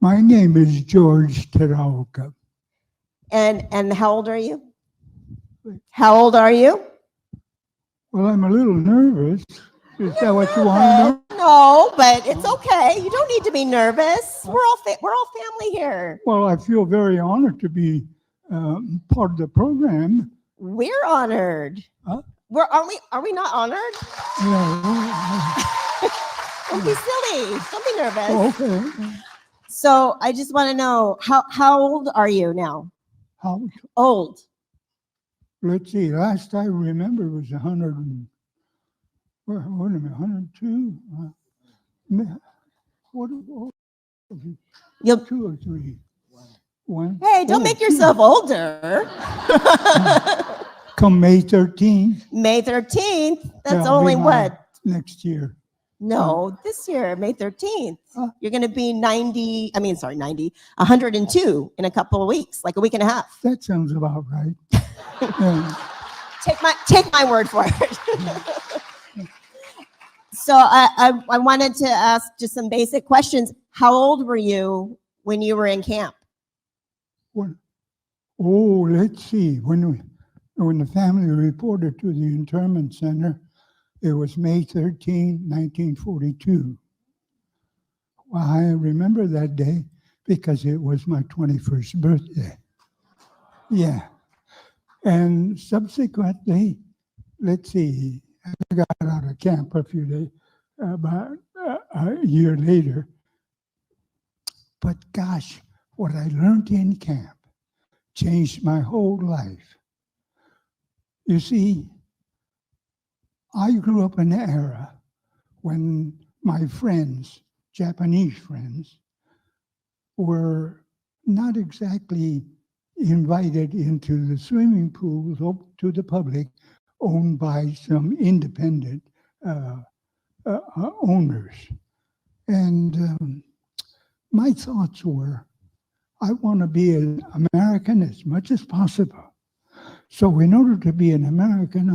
My name is George Teraoka. And how old are you? How old are you? Well, I'm a little nervous. Is that what you want to know? No, but it's okay. You don't need to be nervous. We're all family here. Well, I feel very honored to be part of the program. We're honored. Huh? Are we not honored? Yeah. Don't be silly. Don't be nervous. Oh, okay. So I just want to know how old are you now? How Old. Let's see. Last I remember was 100. Wait a minute, 102. What? You'll, 2 or 3. One. hey, don't make yourself older. Come May 13th. May 13th. That's Yeah, only be what? Next year. No, this year, May 13th. You're going to be 102 in a couple of weeks, like a week and a half. That sounds about right. Yeah. Take my word for it. So I wanted to ask just some basic questions. How old were you when you were in camp? Let's see. When the family reported to the internment center, it was May 13, 1942. Well, I remember that day because it was my 21st birthday. Yeah. And subsequently, let's see, I got out of camp a few days, about a year later. But gosh, what I learned in camp changed my whole life. You see, I grew up in an era when my friends, Japanese friends, were not exactly invited into the swimming pools open to the public owned by some independent owners. And my thoughts were, I want to be an American as much as possible. So in order to be an American,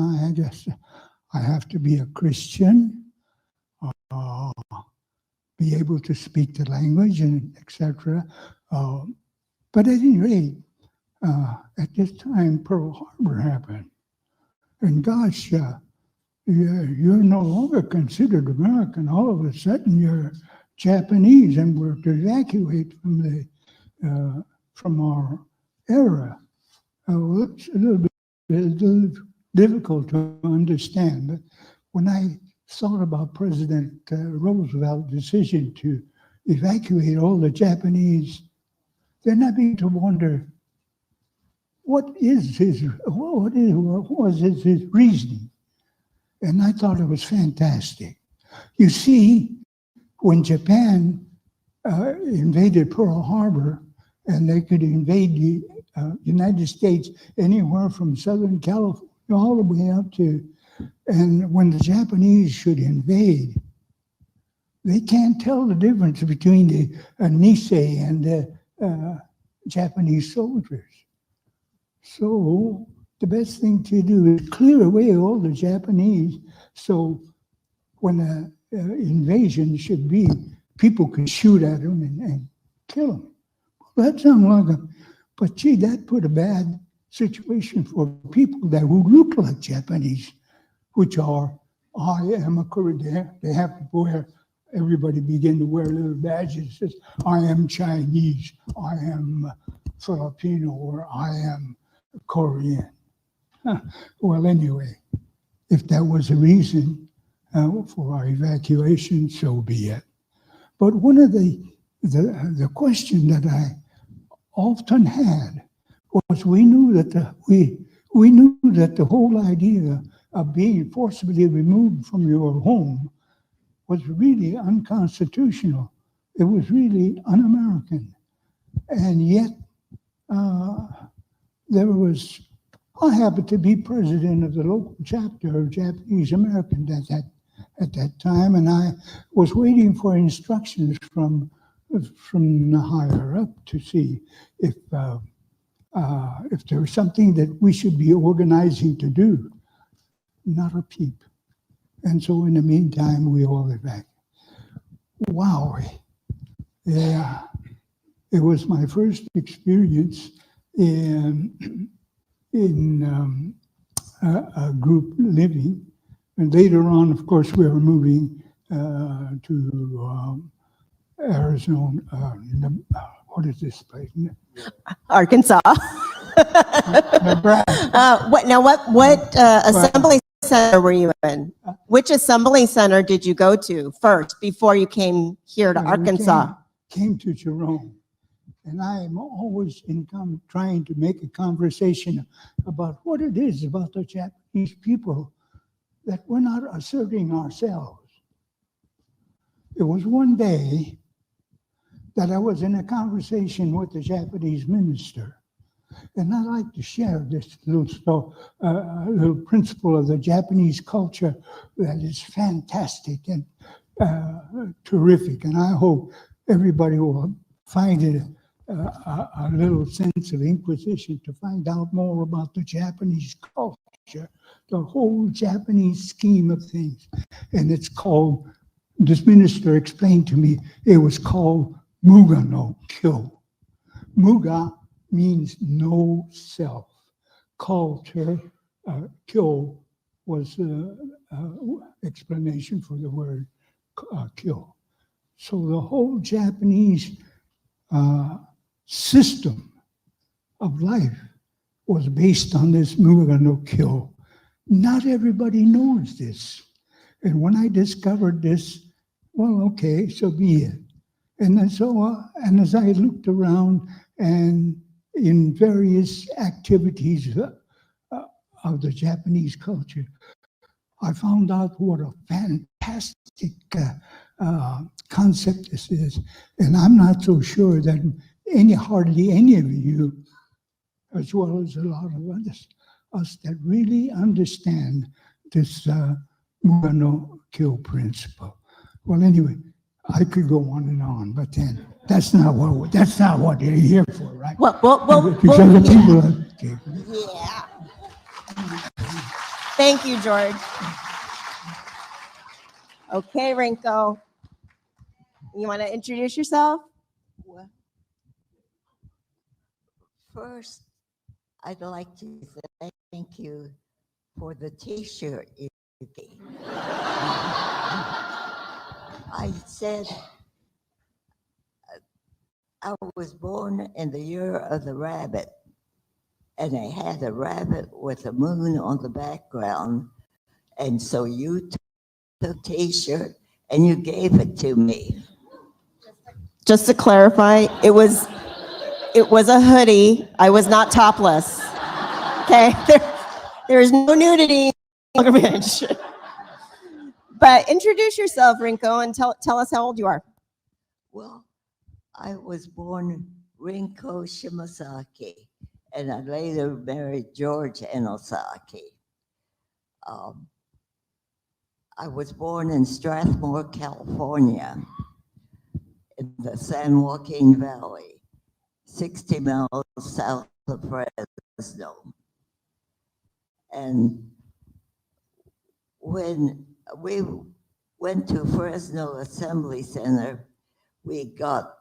I have to be a Christian, be able to speak the language, and etc. But at any rate, at this time, Pearl Harbor happened. And gosh, you're no longer considered American. All of a sudden, you're Japanese, and we're to evacuate from our era. It's a little difficult to understand. But when I thought about President Roosevelt's decision to evacuate all the Japanese, then I began to wonder, what was his reasoning? And I thought it was fantastic. You see, when Japan invaded Pearl Harbor, and they could invade the United States anywhere from Southern California all the way up to, and when the Japanese should invade, they can't tell the difference between the Nisei and the Japanese soldiers. So the best thing to do is clear away all the Japanese, so when an invasion should be, people could shoot at them and kill them. Well, that sounds like but gee, that put a bad situation for people that would look like Japanese, which are, I am a Korean. They have to wear, everybody begin to wear little badges that says, I am Chinese, I am Filipino, or I am Korean. Well, anyway, if that was a reason for our evacuation, so be it. But one of the question that I often had was, we knew that the whole idea of being forcibly removed from your home was really unconstitutional. It was really un-American. And yet, I happened to be president of the local chapter of Japanese Americans at that time, and I was waiting for instructions from the higher up to see if there was something that we should be organizing to do. Not a peep. And so in the meantime, we all went back. Wow. Yeah. It was my first experience in a group living. And later on, of course, we were moving to Arizona. What is this place? Arkansas. Nebraska. What assembly center were you in? Which assembly center did you go to first before you came here to Arkansas? Came to Jerome. And I am always trying to make a conversation about what it is about the Japanese people that we're not asserting ourselves. It was one day that I was in a conversation with the Japanese minister, and I'd like to share this little principle of the Japanese culture that is fantastic and terrific, and I hope everybody will find it a little sense of inquisition to find out more about the Japanese culture, the whole Japanese scheme of things. And it's called, this minister explained to me, it was called Muga no Kyo. Muga means no self. Culture, Kyo was explanation for the word Kyo. So the whole Japanese system of life was based on this Muga no Kyo. Not everybody knows this. And when I discovered this, well, okay, so be it. And then and as I looked around and in various activities of the Japanese culture, I found out what a fantastic concept this is. And I'm not so sure that hardly any of you, as well as a lot of us that really understand this Muga no Kyo principle. Well, anyway, I could go on and on, but then that's not what you're here for, right? Yeah. Thank you, George. Okay, Rinko. You want to introduce yourself? Well, first, I'd like to say thank you for the T-shirt you gave. I said I was born in the year of the rabbit, and I had a rabbit with a moon on the background, and so you took the T-shirt and you gave it to me. Just to clarify, it was a hoodie. I was not topless. Okay, there is no nudity. But introduce yourself, Rinko, and tell us how old you are. Well, I was born Rinko Shimazaki, and I later married George Enosaki. I was born in Strathmore, California, in the San Joaquin Valley, 60 miles south of Fresno. And when we went to Fresno Assembly Center, we got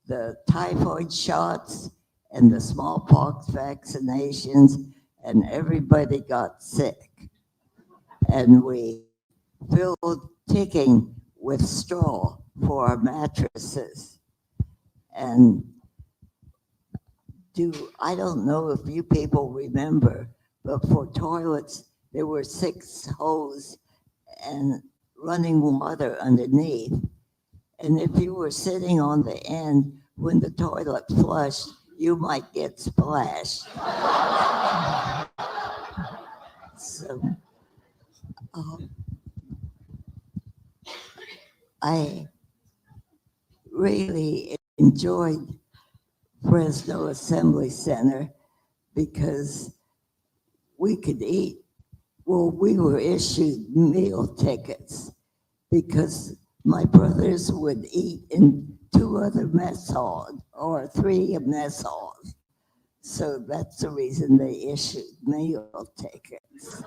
the typhoid shots and the smallpox vaccinations, and everybody got sick. And we filled ticking with straw for our mattresses. And I don't know if you people remember, but for toilets, there were 6 hoses and running water underneath. And if you were sitting on the end when the toilet flushed, you might get splashed. So I really enjoyed Fresno Assembly Center because we could eat. Well, we were issued meal tickets because my brothers would eat in 2 other mess halls or 3 mess halls. So that's the reason they issued meal tickets.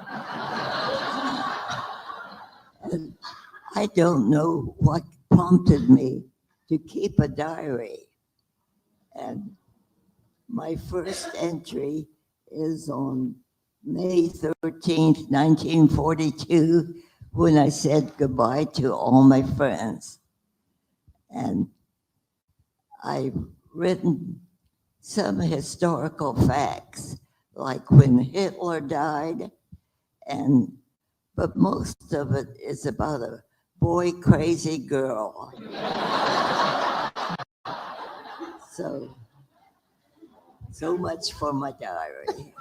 And I don't know what prompted me to keep a diary. And my first entry is on May 13th, 1942, when I said goodbye to all my friends. And I've written some historical facts, like when Hitler died, but most of it is about a boy crazy girl. So much for my diary.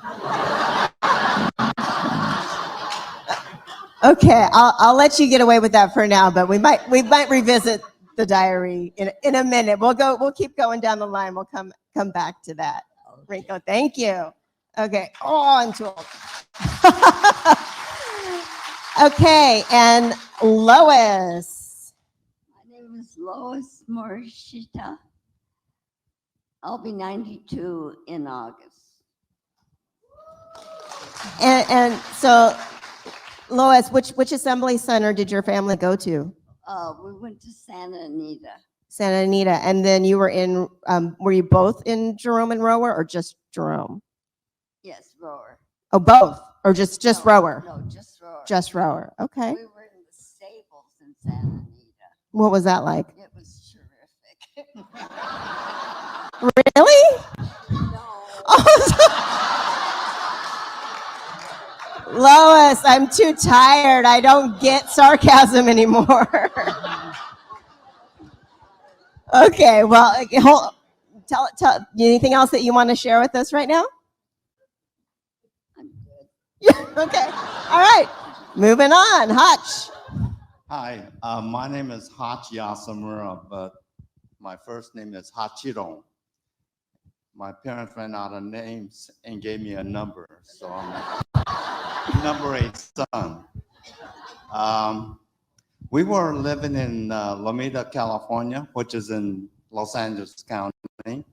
Okay, I'll let you get away with that for now, but we might revisit the diary in a minute. We'll keep going down the line. We'll come back to that. Rico, thank you. Okay, on to okay, and Lois. My name is Lois Morishita. I'll be 92 in August. And so, Lois, which assembly center did your family go to? We went to Santa Anita. Santa Anita, and then you were in. Were you both in Jerome and Rohwer, or just Jerome? Yes, Rohwer. Oh, both, or just Rohwer? No, just Rohwer. Just Rohwer. Okay. We were in the stables in Santa Anita. What was that like? It was terrific. Really? No. Lois, I'm too tired. I don't get sarcasm anymore. Okay, well, tell anything else that you want to share with us right now? I'm good. Yeah, okay. All right. Moving on. Hutch. Hi, my name is Hach Yasamura, but my first name is Hachiro. My parents ran out of names and gave me a number, so I'm number 8 son. We were living in Lomita, California, which is in Los Angeles County,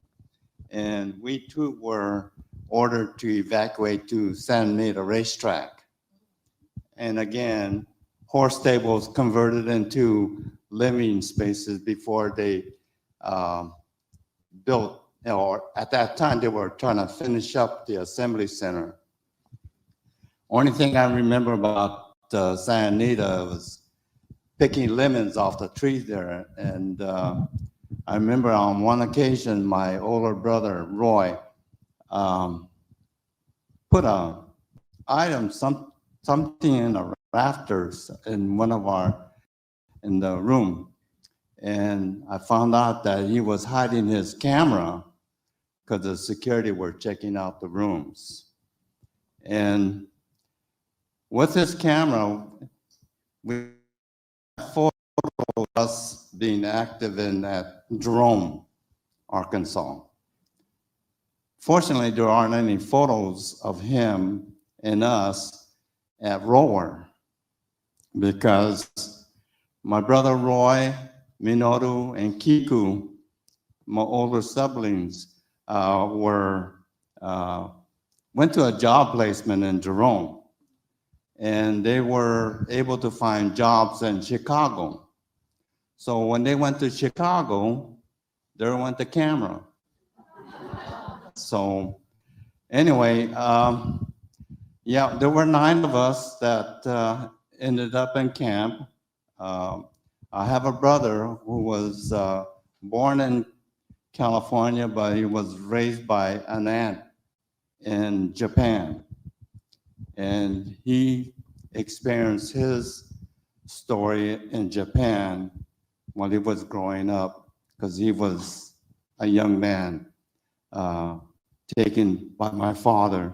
and we too were ordered to evacuate to Santa Anita Racetrack. And again, horse stables converted into living spaces before they built, or at that time they were trying to finish up the assembly center. Only thing I remember about Santa Anita was picking lemons off the trees there. And I remember on one occasion, my older brother, Roy, put a item, something in the rafters in in the room. And I found out that he was hiding his camera because the security were checking out the rooms. And with his camera, we photo of us being active in that Jerome, Arkansas. Fortunately, there aren't any photos of him and us at Rohwer, because my brother Roy, Minoru, and Kiku, my older siblings, went to a job placement in Jerome, and they were able to find jobs in Chicago. So when they went to Chicago, there went the camera. So anyway, yeah, there were 9 of us that ended up in camp. I have a brother who was born in California, but he was raised by an aunt in Japan. And he experienced his story in Japan while he was growing up, because he was a young man taken by my father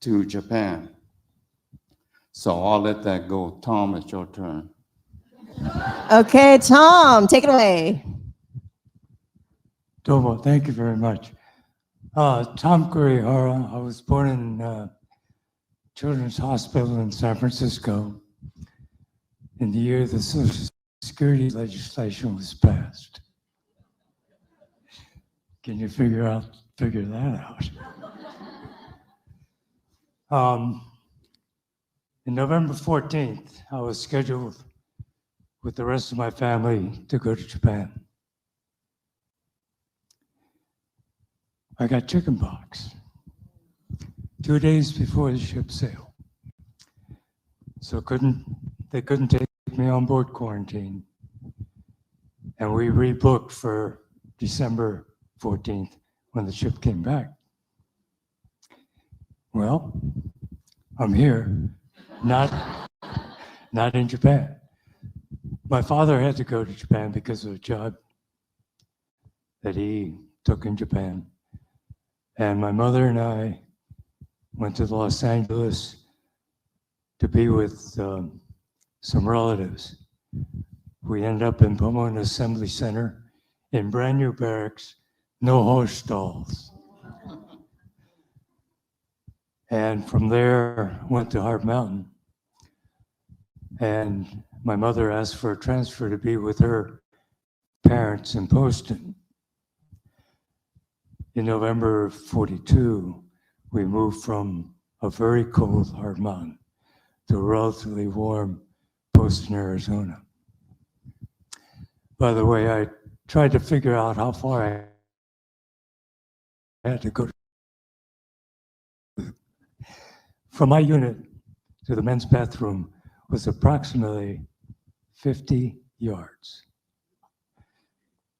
to Japan. So I'll let that go. Tom, it's your turn. Okay, Tom, take it away. Domo, thank you very much. Tom Kurihara. I was born in Children's Hospital in San Francisco in the year the Social Security legislation was passed. Can you figure that out? On November 14th, I was scheduled with the rest of my family to go to Japan. I got chickenpox 2 days before the ship sailed. So they couldn't take me on board quarantine. And we rebooked for December 14th when the ship came back. Well, I'm here, not in Japan. My father had to go to Japan because of a job that he took in Japan. And my mother and I went to Los Angeles to be with some relatives. We ended up in Pomona Assembly Center in brand new barracks, no horse stalls. And from there, went to Hart Mountain. And my mother asked for a transfer to be with her parents in Poston. In November of 42, we moved from a very cold Hart Mountain to a relatively warm Poston, Arizona. By the way, I tried to figure out how far I had to go. From my unit to the men's bathroom was approximately 50 yards.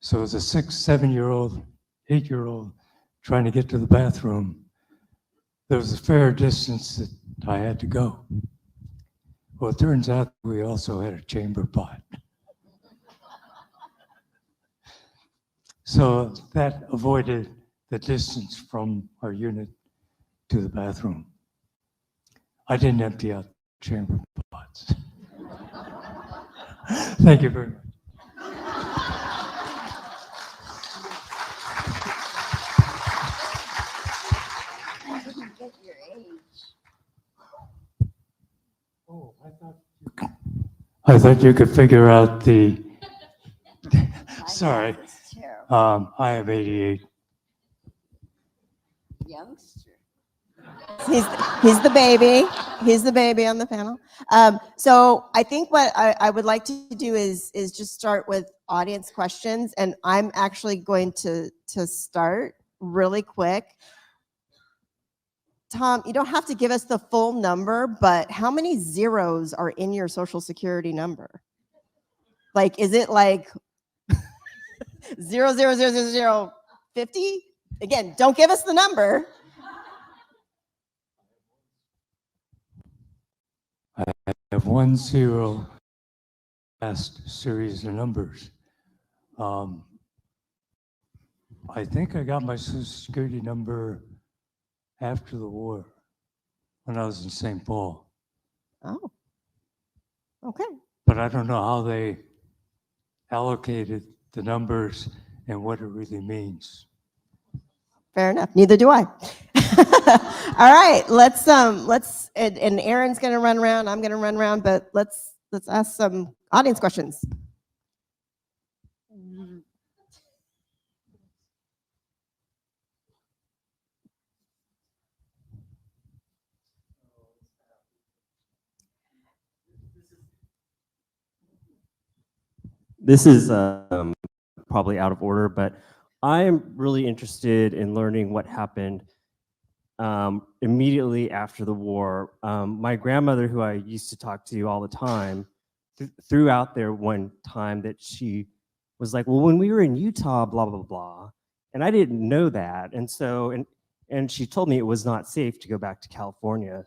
So as a 6, 7-year-old, 8-year-old trying to get to the bathroom, there was a fair distance that I had to go. Well, it turns out we also had a chamber pot. So that avoided the distance from our unit to the bathroom. I didn't empty out chamber pots. Thank you very much. I didn't get your age. Oh, I thought you could figure out the. Sorry. My math is terrible. I am 88. Youngster. He's the baby. He's the baby on the panel. So I think what I would like to do is just start with audience questions, and I'm actually going to start really quick. Tom, you don't have to give us the full number, but how many zeros are in your social security number? Like, is it like 0000050? Again, don't give us the number. I have 1 0 last series of numbers. I think I got my social security number after the war when I was in St. Paul, Oh, okay. but I don't know how they allocated the numbers and what it really means. Fair enough. Neither do I. All right, let's and Aaron's gonna run around. I'm gonna run around, but let's ask some audience questions. This is probably out of order, but I am really interested in learning what happened immediately after the war. My grandmother, who I used to talk to all the time, threw out there one time that she was like, well, when we were in Utah, blah, blah, blah. And I didn't know that. And so, and she told me it was not safe to go back to California.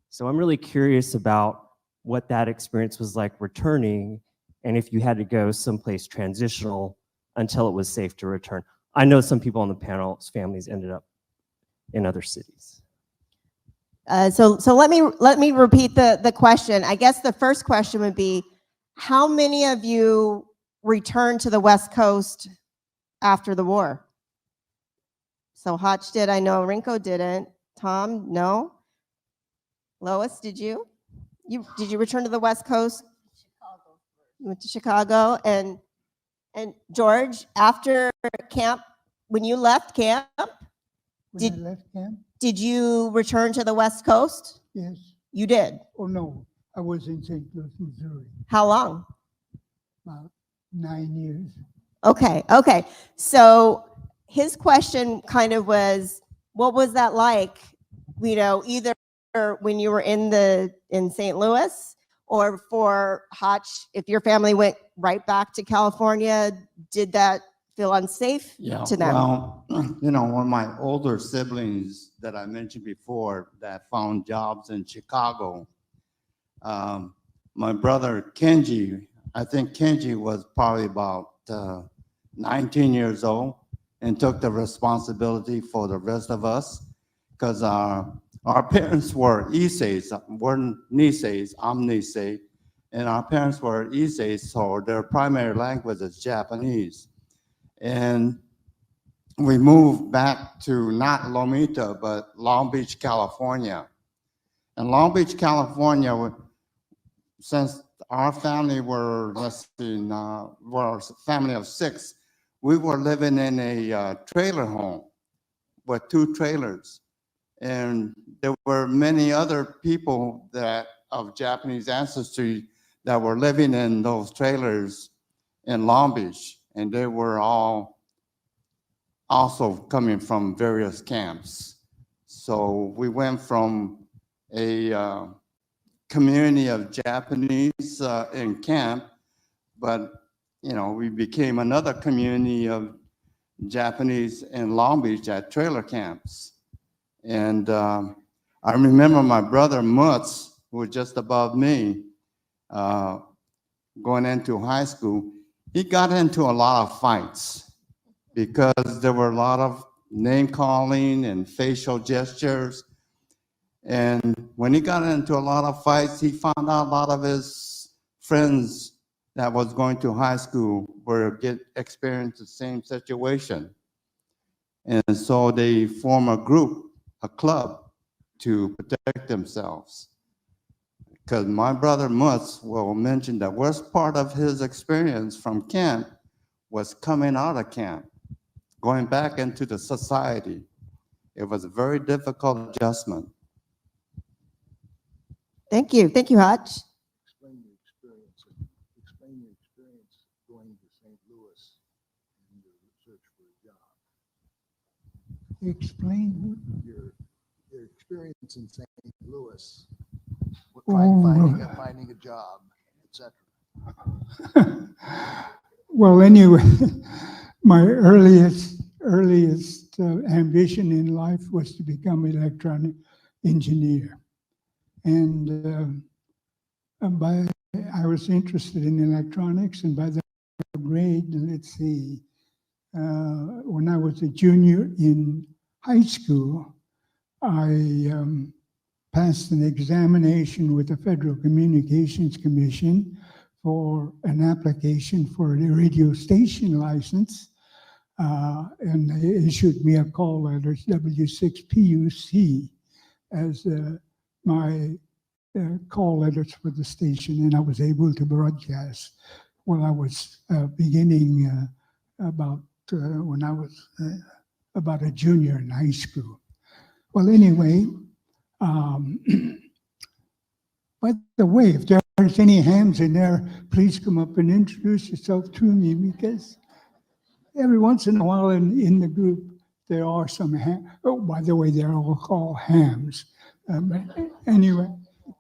So I'm really curious about what that experience was like returning, and if you had to go someplace transitional until it was safe to return. I know some people on the panel's families ended up in other cities. So let me repeat the question. I guess the first question would be, how many of you returned to the West Coast after the war? So Hotch did. I know Rinko didn't. Tom, no. Lois, did you? Did you return to the West Coast? Chicago. You went to Chicago, and George, after camp, when you left camp, When I left camp, did you return to the West Coast? yes. You did. Oh, no, I was in St. Louis, Missouri, How long? about 9 years. Okay. So his question kind of was, what was that like? You know, either when you were in St. Louis, or for Hotch, if your family went right back to California, did that feel unsafe to them? Well, you know, one of my older siblings that I mentioned before that found jobs in Chicago, my brother Kenji, I think Kenji was probably about 19 years old and took the responsibility for the rest of us because our parents were Iseis, we're Niseis, I'm Nisei, and our parents were Iseis, so their primary language is Japanese. And we moved back to not Lomita, but Long Beach, California. And Long Beach, California, since our family were, let's see, we're a family of 6, we were living in a trailer home with 2 trailers. And there were many other people that of Japanese ancestry that were living in those trailers in Long Beach. And they were all also coming from various camps. So we went from a community of Japanese in camp, but you know, we became another community of Japanese in Long Beach at trailer camps. And I remember my brother Mutz, who was just above me, going into high school, he got into a lot of fights because there were a lot of name calling and facial gestures. And when he got into a lot of fights, he found out a lot of his friends that was going to high school were experienced the same situation. And so they form a group, a club, to protect themselves. Because my brother Mutz will mention the worst part of his experience from camp was coming out of camp, going back into the society. It was a very difficult adjustment. Thank you. Thank you, Hotch. Explain your experience going to St. Louis and your search for a job. Explain. Your experience in St. Louis, Oh. finding a job, etc. Well, anyway, my earliest ambition in life was to become an electronic engineer. And I was interested in electronics, and by the grade, let's see, when I was a junior in high school, I passed an examination with the Federal Communications Commission for an application for a radio station license, and they issued me a call letter, W6PUC, as my call letters for the station, and I was able to broadcast when I was beginning when I was about a junior in high school. Well, anyway, by the way, if there's any hams in there, please come up and introduce yourself to me, because every once in a while in the group, there are some hams. Oh, by the way, they're all called hams. But anyway.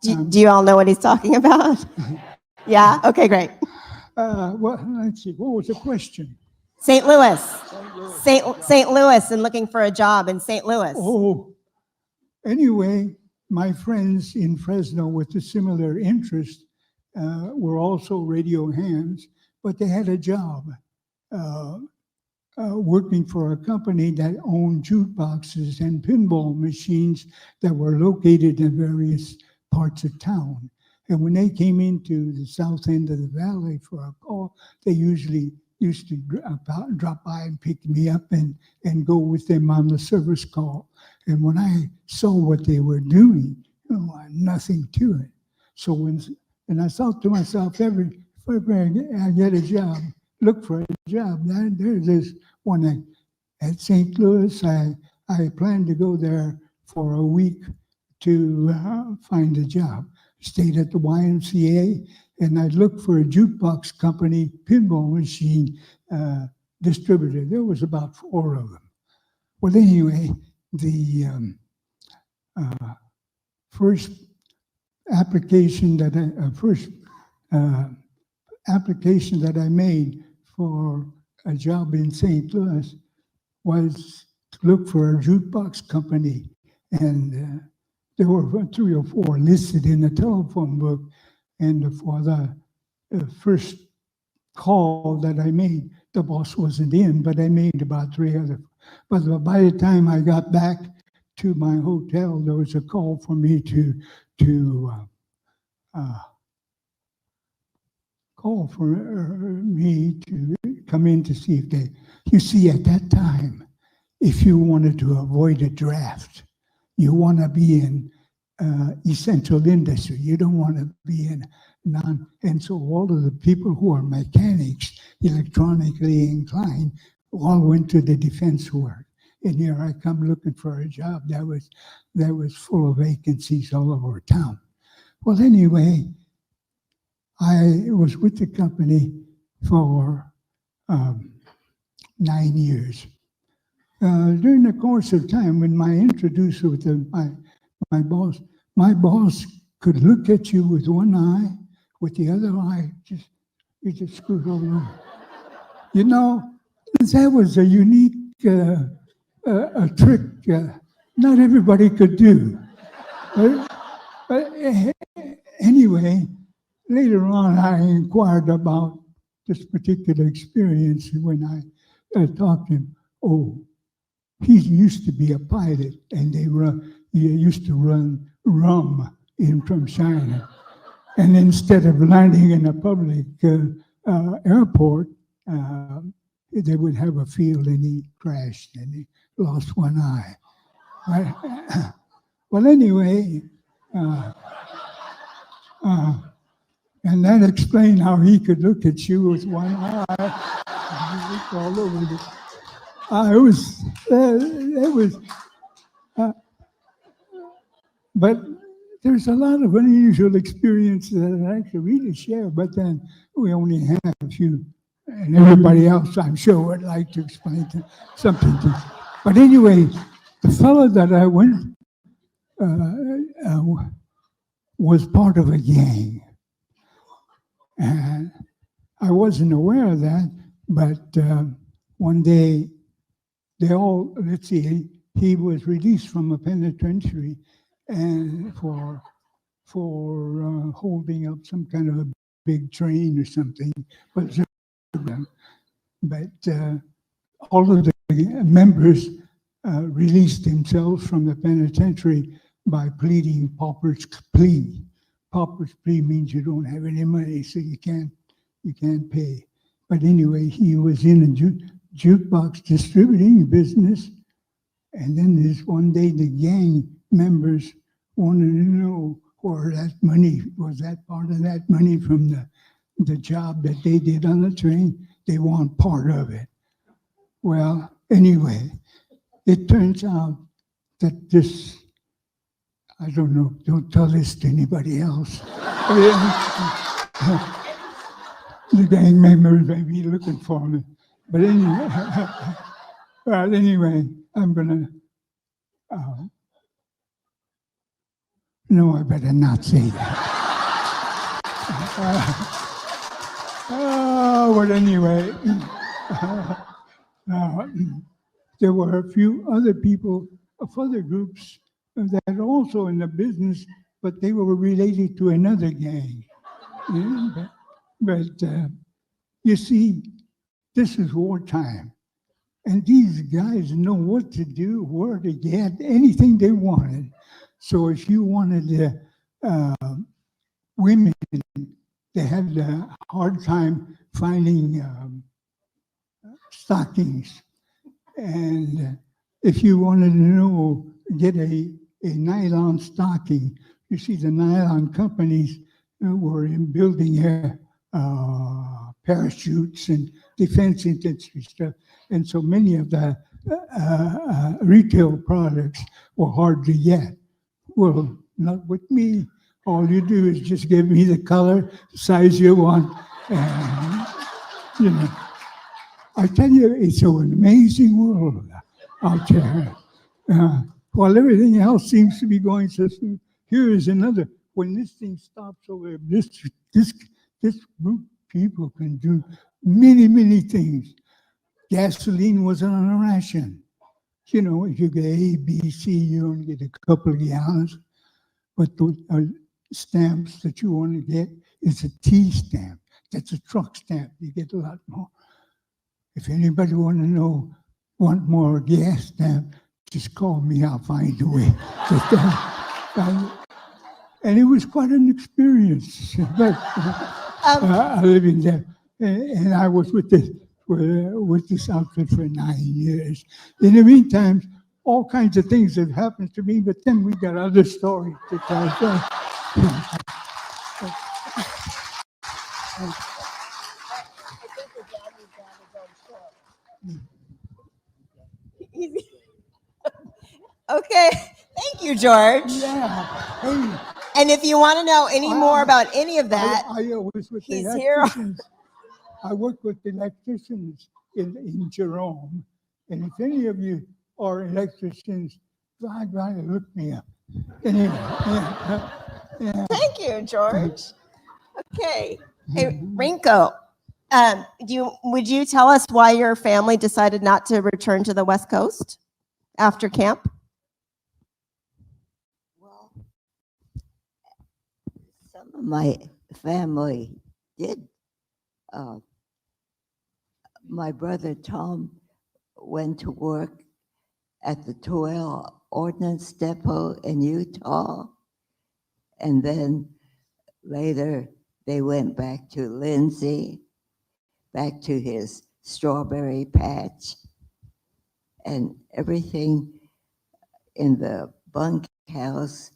Do you all know what he's talking about? Yeah? Okay, great. Well, let's see. What was the question? St. Louis. St. Louis and looking for a job in St. Louis. Oh, anyway, my friends in Fresno with a similar interest were also radio hams, but they had a job working for a company that owned jukeboxes and pinball machines that were located in various parts of town. And when they came into the south end of the valley for a call, they usually used to drop by and pick me up and go with them on the service call. And when I saw what they were doing, nothing to it. So and I thought to myself, if I get a job, look for a job. There's this one at St. Louis. I planned to go there for a week to find a job. Stayed at the YMCA, and I'd look for a jukebox company pinball machine distributor. There was about 4 of them. Well, anyway, the first application that I made for a job in St. Louis was to look for a jukebox company, and there were 3 or 4 listed in the telephone book. And for the first call that I made, the boss wasn't in, but I made about 3 other. But by the time I got back to my hotel, there was a call for me to come in to see if they. You see, at that time, if you wanted to avoid a draft, you want to be in essential industry. You don't want to be in non. And so all of the people who are mechanics, electronically inclined, all went to the defense work. And here I come looking for a job that was full of vacancies all over town. Well, anyway, I was with the company for 9 years. During the course of time, when I introduced with my boss could look at you with one eye, with the other eye, you just screwed all over. You know, that was a unique a trick not everybody could do. But anyway, later on, I inquired about this particular experience when I talked to him. Oh, he used to be a pilot, and he used to run rum in from China. And instead of landing in a public airport, they would have a field, and he crashed, and he lost one eye. Right? Well, anyway, and that explained how he could look at you with one eye. All over but there's a lot of unusual experiences that I could really share, but then we only have a few, and everybody else, I'm sure, would like to explain something to. But anyway, the fellow that I went was part of a gang. And I wasn't aware of that, but one day he was released from a penitentiary and for holding up some kind of a big train or something. But all of the members released themselves from the penitentiary by pleading pauper's plea. Pauper's plea means you don't have any money, so you can't pay. But anyway, he was in a jukebox distributing business, and then this one day the gang members wanted to know where that money was. That part of that money from the job that they did on the train. They want part of it. Well, anyway, it turns out that this. I don't know, don't tell this to anybody else. The gang members may be looking for me. But anyway, well, anyway, I'm gonna, no, I better not say that. But anyway, there were a few other people of other groups that are also in the business, but they were related to another gang. But you see, this is wartime. And these guys know what to do, where to get, anything they wanted. So if you wanted women, they had a hard time finding stockings. And if you wanted to get a nylon stocking, you see the nylon companies were in building parachutes and defense industry stuff. And so many of the retail products were hard to get. Well, not with me. All you do is just give me the color, size you want, and, you know. I tell you, it's an amazing world out there. While everything else seems to be going so smooth, here is another. When this thing stops over, this group of people can do many things. Gasoline wasn't on a ration. You know, if you get A, B, C, you only get a couple of gallons. But the stamps that you want to get is a T stamp. That's a truck stamp. You get a lot more. If anybody want more gas stamp, just call me. I'll find a way. And it was quite an experience. But, living there, and I was with this outfit for 9 years. In the meantime, all kinds of things have happened to me, but then we got other stories to tell. Okay, thank you, George. Yeah. Hey, And if you want to know any more about any of that, I was with the he's here. electricians. I work with the electricians in Jerome. And if any of you are electricians, try to look me up. Anyway, yeah. Thank you, George. Okay. Hey, Rinko, would you tell us why your family decided not to return to the West Coast after camp? Well, some of my family did. My brother Tom went to work at the Toil Ordnance Depot in Utah, and then later they went back to Lindsay, back to his strawberry patch, and everything in the bunkhouse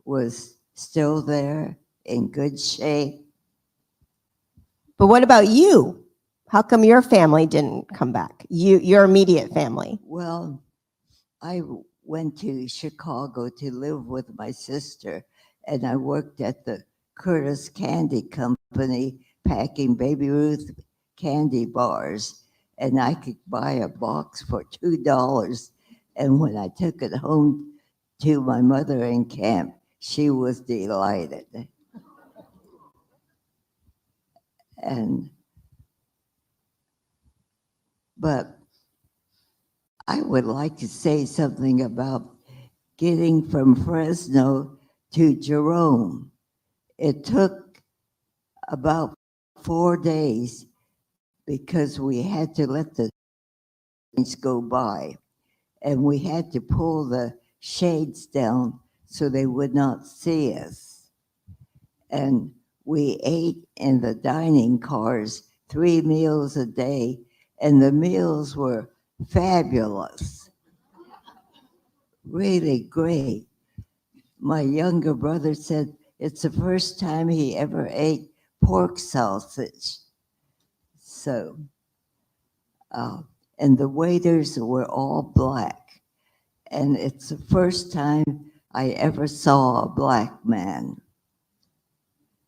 was still there in good shape. But what about you? How come your family didn't come back? Your immediate family? Well, I went to Chicago to live with my sister, and I worked at the Curtis Candy Company packing Baby Ruth candy bars, and I could buy a box for $2. And when I took it home to my mother in camp, she was delighted. But I would like to say something about getting from Fresno to Jerome. It took about 4 days because we had to let the things go by, and we had to pull the shades down so they would not see us. And we ate in the dining cars 3 meals a day, and the meals were fabulous, really great. My younger brother said it's the first time he ever ate pork sausage. So, and the waiters were all black. And it's the first time I ever saw a black man,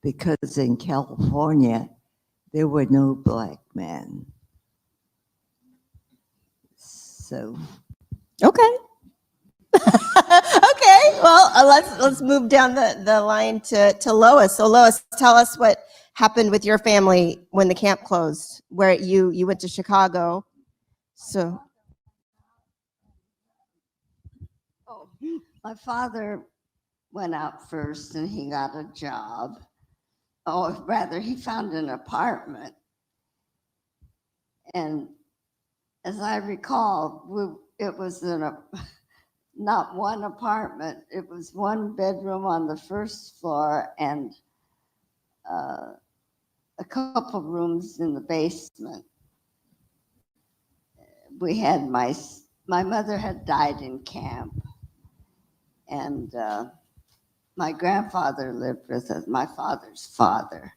because in California, there were no black men. So. Okay. Okay. Well, let's move down the line to Lois. So Lois, tell us what happened with your family when the camp closed, where you went to Chicago. So. Oh, my father went out first and he got a job. Or rather, he found an apartment. And as I recall, it was not one apartment. It was 1 bedroom on the first floor and a couple rooms in the basement. We had my mother had died in camp, and my grandfather lived with us, my father's father.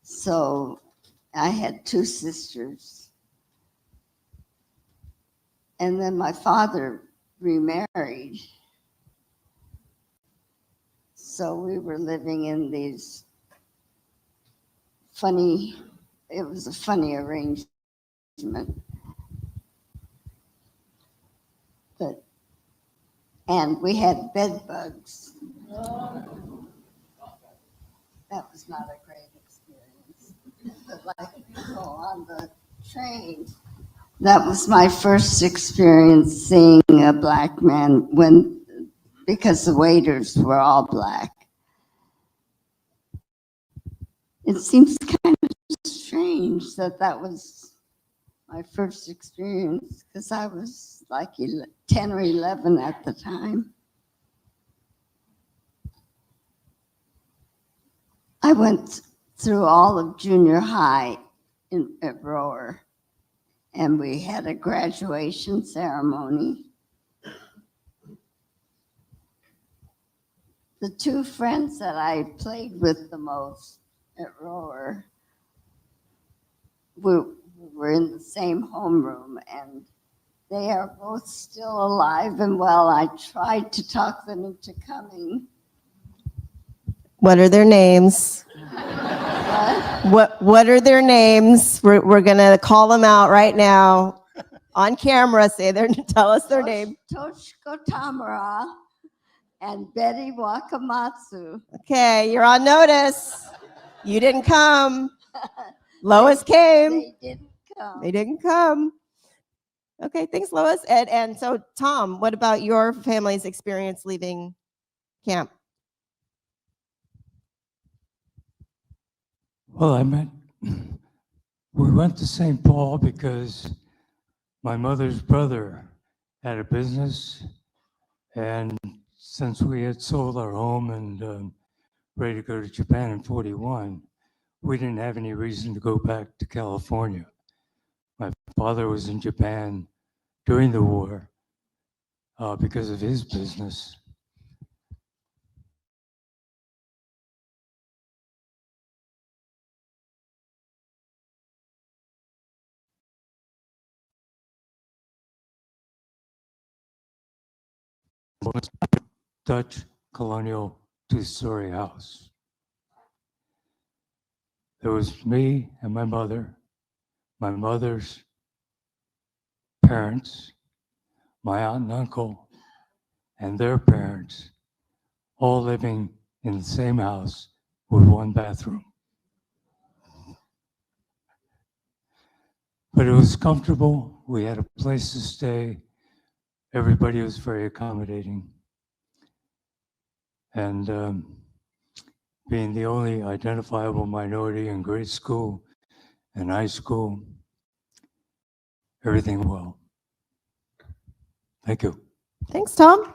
So I had 2 sisters. And then my father remarried. So we were living in these it was a funny arrangement. But, and we had bed bugs. That was not a great experience. But like on the train, that was my first experience seeing a black man because the waiters were all black. It seems kind of strange that was my first experience because I was like 10 or 11 at the time. I went through all of junior high at Rohwer, and we had a graduation ceremony. The two friends that I played with the most at Rohwer were in the same homeroom, and they are both still alive and well. I tried to talk them into coming. What are their names? What are their names? We're gonna call them out right now on camera. Tell us their name. Toshiko Tamara and Betty Wakamatsu. Okay, you're on notice. You didn't come. Lois came. They didn't come. They didn't come. Okay, thanks, Lois. And so, Tom, what about your family's experience leaving camp? Well, we went to St. Paul because my mother's brother had a business, and since we had sold our home and ready to go to Japan in 41, we didn't have any reason to go back to California. My father was in Japan during the war because of his business. Dutch colonial two-story house. There was me and my mother's parents, my aunt and uncle, and their parents, all living in the same house with one bathroom. But it was comfortable. We had a place to stay. Everybody was very accommodating. And being the only identifiable minority in grade school and high school, everything well. Thank you. Thanks, Tom.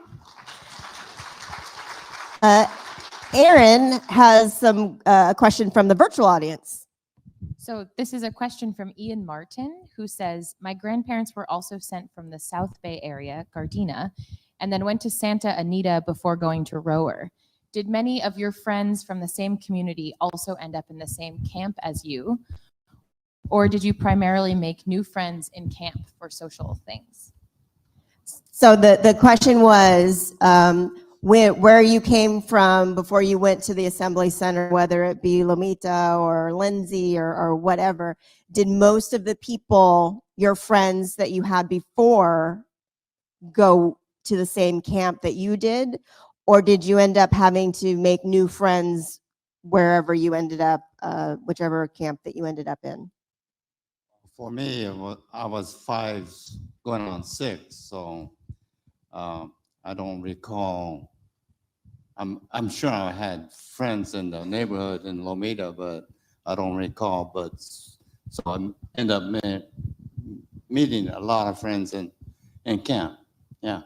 Aaron has a question from the virtual audience. So this is a question from Ian Martin, who says, my grandparents were also sent from the South Bay area, Gardena, and then went to Santa Anita before going to Rohwer. Did many of your friends from the same community also end up in the same camp as you? Or did you primarily make new friends in camp for social things? So the question was, where you came from before you went to the Assembly Center, whether it be Lomita or Lindsay or whatever, did most of the people, your friends that you had before, go to the same camp that you did? Or did you end up having to make new friends wherever you ended up, whichever camp that you ended up in? For me, I was 5 going on 6, so I don't recall. I'm sure I had friends in the neighborhood in Lomita, but I don't recall. But so I ended up meeting a lot of friends in camp. Yeah.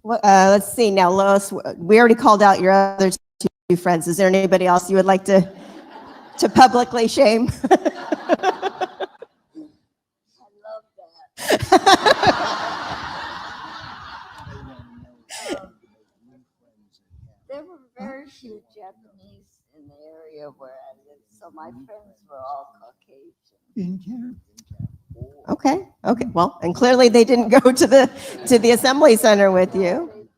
Let's see now, Lois. We already called out your other two friends. Is there anybody else you would like to publicly shame? I love that. There were very few Japanese in the area where I lived, so my friends were all Caucasian. In camp. Okay. Well, and clearly they didn't go to the Assembly Center with you.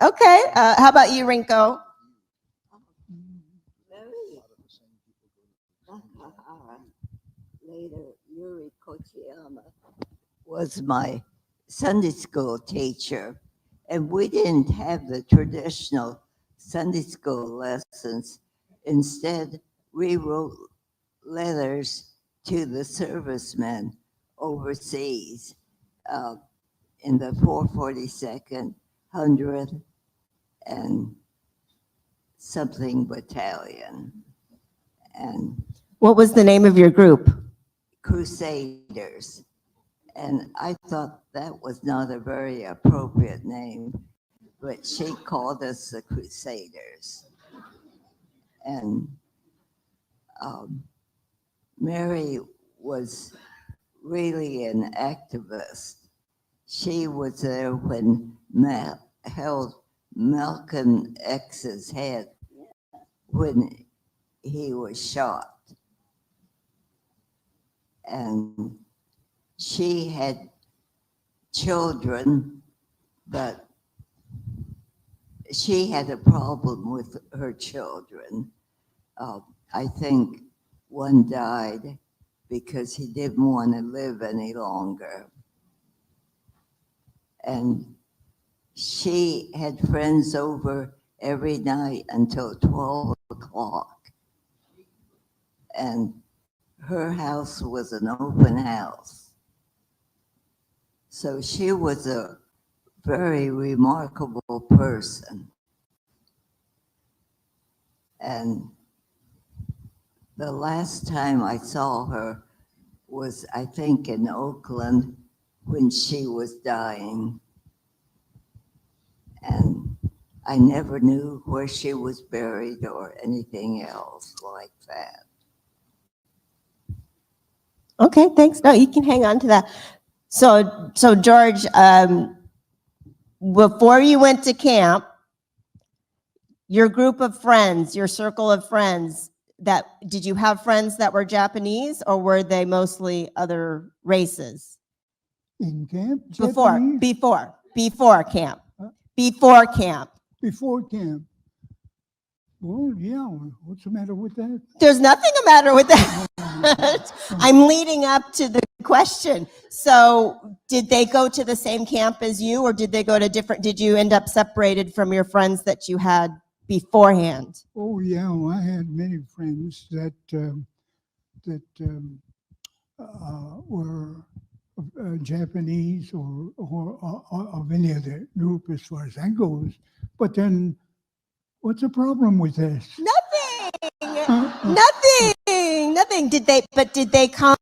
Okay. How about you, Rinko? Later. Kochiyama was my Sunday school teacher, and we didn't have the traditional Sunday school lessons. Instead, we wrote letters to the servicemen overseas in the 442nd, 100th, and something battalion. And What was the name of your group? Crusaders. And I thought that was not a very appropriate name, but she called us the Crusaders. And Mary was really an activist. She was there when held Malcolm X's head when he was shot. And she had children, but she had a problem with her children. I think one died because he didn't want to live any longer. And she had friends over every night until 12 o'clock. And her house was an open house. So she was a very remarkable person. And the last time I saw her was, I think, in Oakland when she was dying. And I never knew where she was buried or anything else like that. Okay, thanks. No, you can hang on to that. So George, before you went to camp, your group of friends, your circle of friends, did you have friends that were Japanese, or were they mostly other races? In camp? Before Japanese? before camp. Huh? Before camp. Before camp. Well, yeah, what's the matter with that? There's nothing the matter with that. I'm leading up to the question. So did they go to the same camp as you, or did they go to did you end up separated from your friends that you had beforehand? Oh, yeah, well, I had many friends that were Japanese or of any other group as far as that goes. But then, what's the problem with this? Nothing. Did they come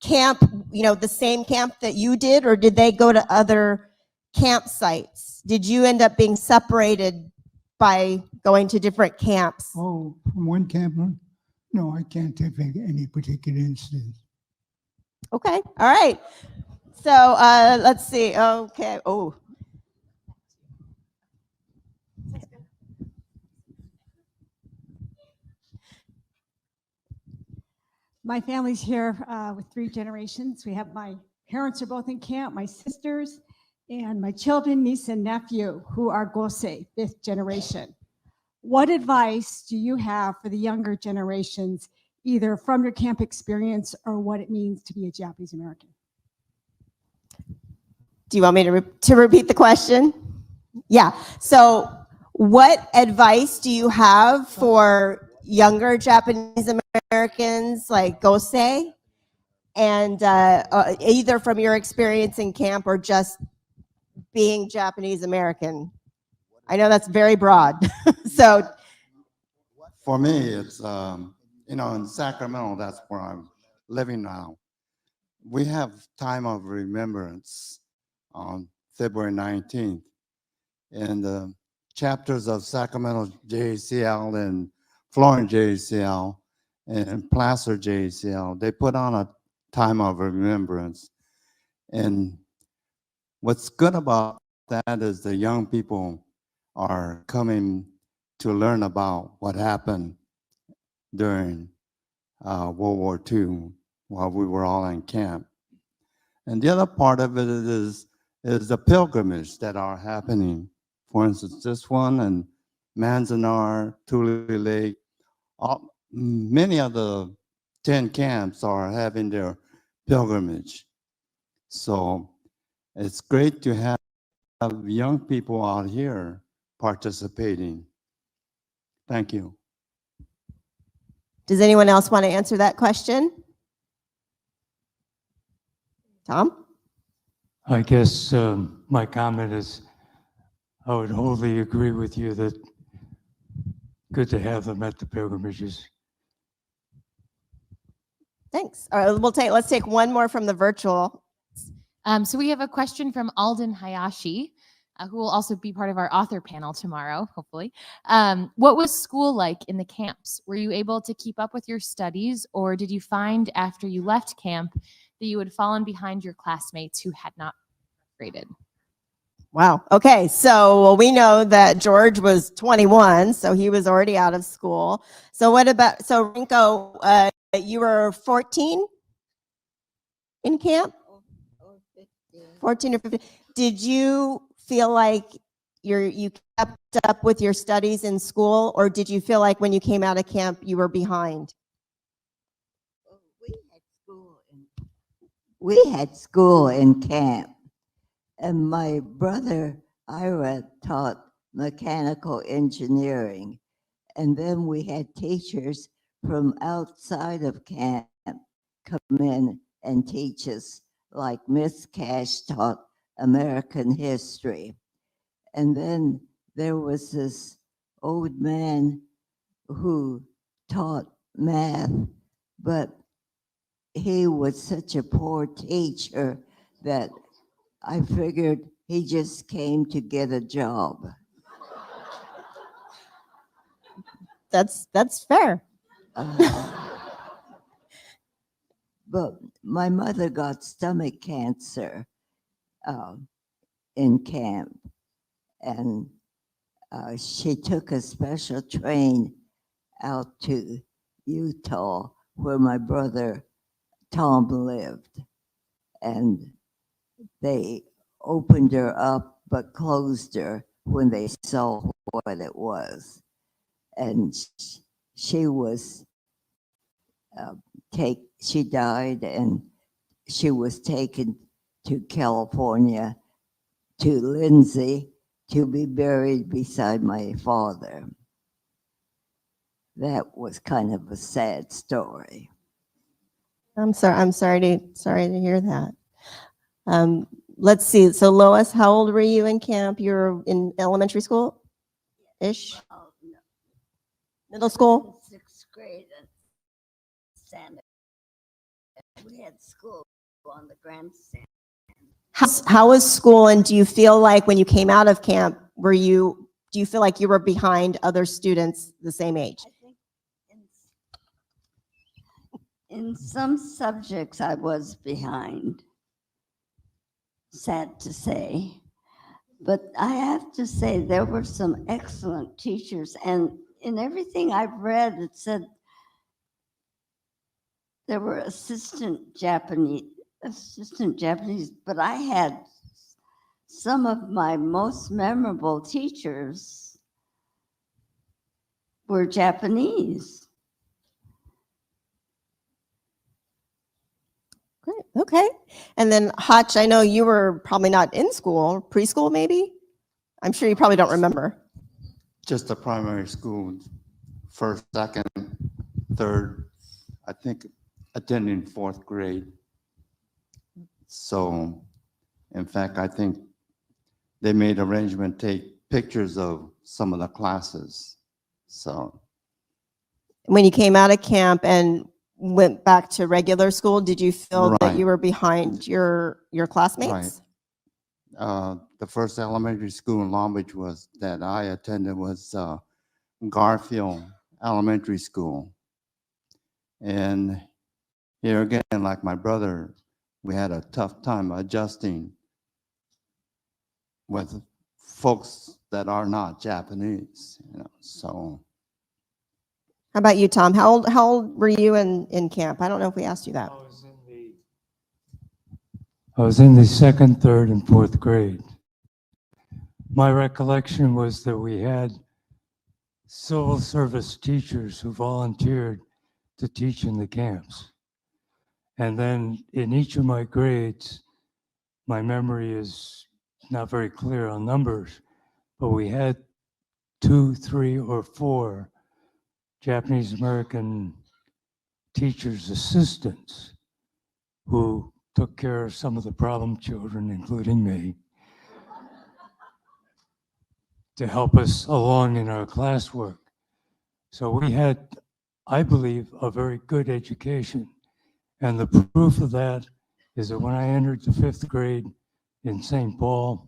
camp, the same camp that you did, or did they go to other campsites? Did you end up being separated by going to different camps? Oh, from one camp? No, I can't think of any particular instance. Okay, all right. So let's see. Okay. Oh. My family's here with 3 generations. We have my parents are both in camp, my sisters, and my children, niece and nephew, who are Gosei, 5th generation. What advice do you have for the younger generations, either from your camp experience or what it means to be a Japanese American? Do you want me to repeat the question? Yeah. So what advice do you have for younger Japanese Americans like Gosei, and either from your experience in camp or just being Japanese American? I know that's very broad. So For me, it's, in Sacramento, that's where I'm living now. We have time of remembrance on February 19th. And the chapters of Sacramento JCL and Florence JCL and Placer JCL, they put on a time of remembrance. And what's good about that is the young people are coming to learn about what happened during World War II while we were all in camp. And the other part of it is the pilgrimage that are happening. For instance, this one and Manzanar, Tule Lake, many of the 10 camps are having their pilgrimage. So it's great to have young people out here participating. Thank you. Does anyone else want to answer that question? Tom? I guess my comment is I would wholly agree with you that good to have them at the pilgrimages. Thanks. All right, let's take one more from the virtual. So we have a question from Alden Hayashi, who will also be part of our author panel tomorrow, hopefully. What was school like in the camps? Were you able to keep up with your studies, or did you find after you left camp that you had fallen behind your classmates who had not graded? Wow. Okay. So we know that George was 21, so he was already out of school. So Rinko, you were 14 in camp? 14 or 15. Did you feel like you kept up with your studies in school, or did you feel like when you came out of camp you were behind? We had school in camp, and my brother Ira taught mechanical engineering, and then we had teachers from outside of camp come in and teach us, like Miss Cash taught American history. And then there was this old man who taught math, but he was such a poor teacher that I figured he just came to get a job. That's fair. But my mother got stomach cancer in camp, and she took a special train out to Utah where my brother Tom lived, and they opened her up but closed her when they saw what it was. And she was she died, and she was taken to California to Lindsay to be buried beside my father. That was kind of a sad story. I'm sorry to hear that. Let's see. So Lois, how old were you in camp? You were in elementary school ish? Oh, no. Middle school? Sixth grade in Santa. We had school on the grandstand. How was school, and do you feel like when you came out of camp, do you feel like you were behind other students the same age? I think in some subjects I was behind, sad to say. But I have to say there were some excellent teachers, and in everything I've read, it said there were assistant Japanese, but I had some of my most memorable teachers were Japanese. Great. Okay. And then Hutch, I know you were probably not in school, preschool maybe? I'm sure you probably don't remember. Just a primary school, first, second, third, I think attending fourth grade. So, in fact, I think they made arrangement take pictures of some of the classes. So, When you came out of camp and went back to regular school, did you feel that Right. you were behind your classmates? the first elementary school in Long Beach that I attended was Garfield Elementary School. And here again, like my brother, we had a tough time adjusting with folks that are not Japanese, so. How about you, Tom? How old were you in camp? I don't know if we asked you that. I was in the second, third, and fourth grade. My recollection was that we had civil service teachers who volunteered to teach in the camps. And then in each of my grades, my memory is not very clear on numbers, but we had 2, 3, or 4 Japanese American teachers' assistants who took care of some of the problem children, including me, to help us along in our classwork. So we had, I believe, a very good education. And the proof of that is that when I entered the 5th grade in St. Paul,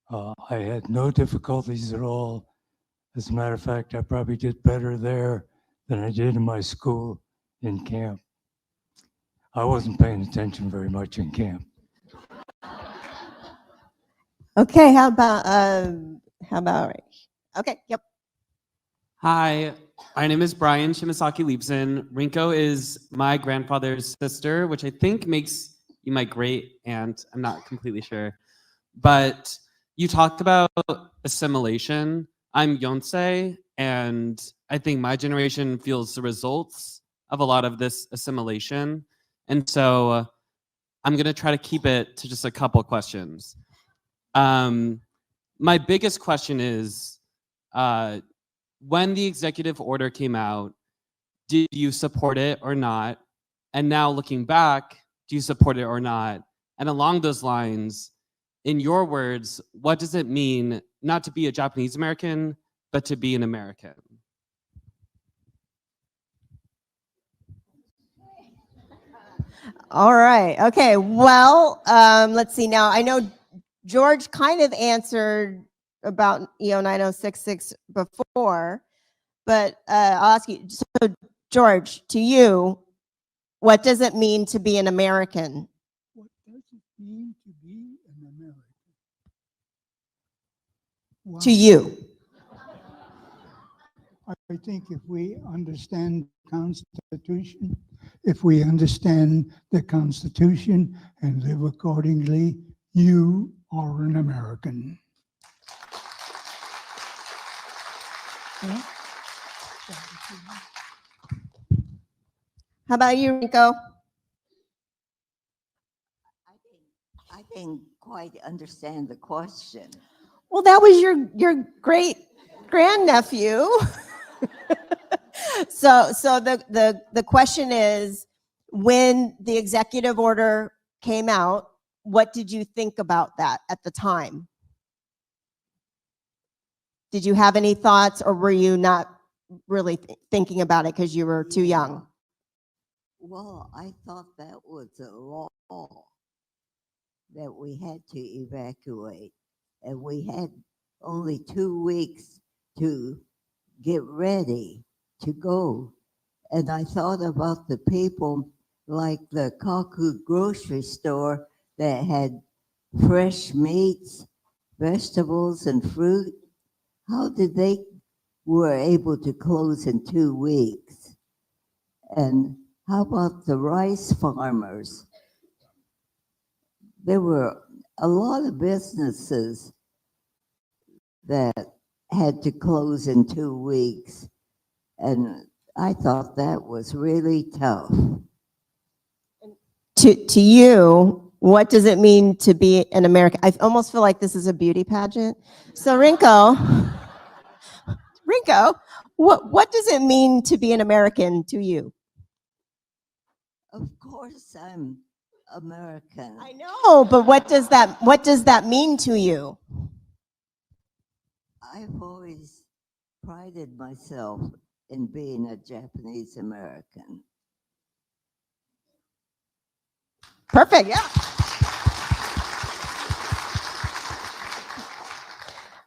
I had no difficulties at all. As a matter of fact, I probably did better there than I did in my school in camp. I wasn't paying attention very much in camp. Okay, how about okay, yep. Hi, my name is Brian Shimasaki Liebsen. Rinko is my grandfather's sister, which I think makes you my great aunt. I'm not completely sure. But you talked about assimilation. I'm Yonsei, and I think my generation feels the results of a lot of this assimilation. And so I'm going to try to keep it to just a couple questions. My biggest question is, when the executive order came out, did you support it or not? And now looking back, do you support it or not? And along those lines, in your words, what does it mean not to be a Japanese American, but to be an American? All right. Okay. Well, let's see. Now I know George kind of answered about EO 9066 before, but I'll ask you. So, George, to you, what does it mean to be an American? What does it mean to be an American? Well, To you. I think if we understand the Constitution, if we understand the Constitution and live accordingly, you are an American. Yeah. How about you, Rinko? I didn't quite understand the question. Well, that was your great grandnephew. So the question is, when the executive order came out, what did you think about that at the time? Did you have any thoughts, or were you not really thinking about it because you were too young? Well, I thought that was a law that we had to evacuate, and we had only 2 weeks to get ready to go. And I thought about the people like the Kaku grocery store that had fresh meats, vegetables, and fruit. How did they were able to close in 2 weeks? And how about the rice farmers? There were a lot of businesses that had to close in 2 weeks. And I thought that was really tough. To you, what does it mean to be an American? I almost feel like this is a beauty pageant. So Rinko, what does it mean to be an American to you? Of course, I'm American. I know, but what does that mean to you? I've always prided myself in being a Japanese American. Perfect, yeah.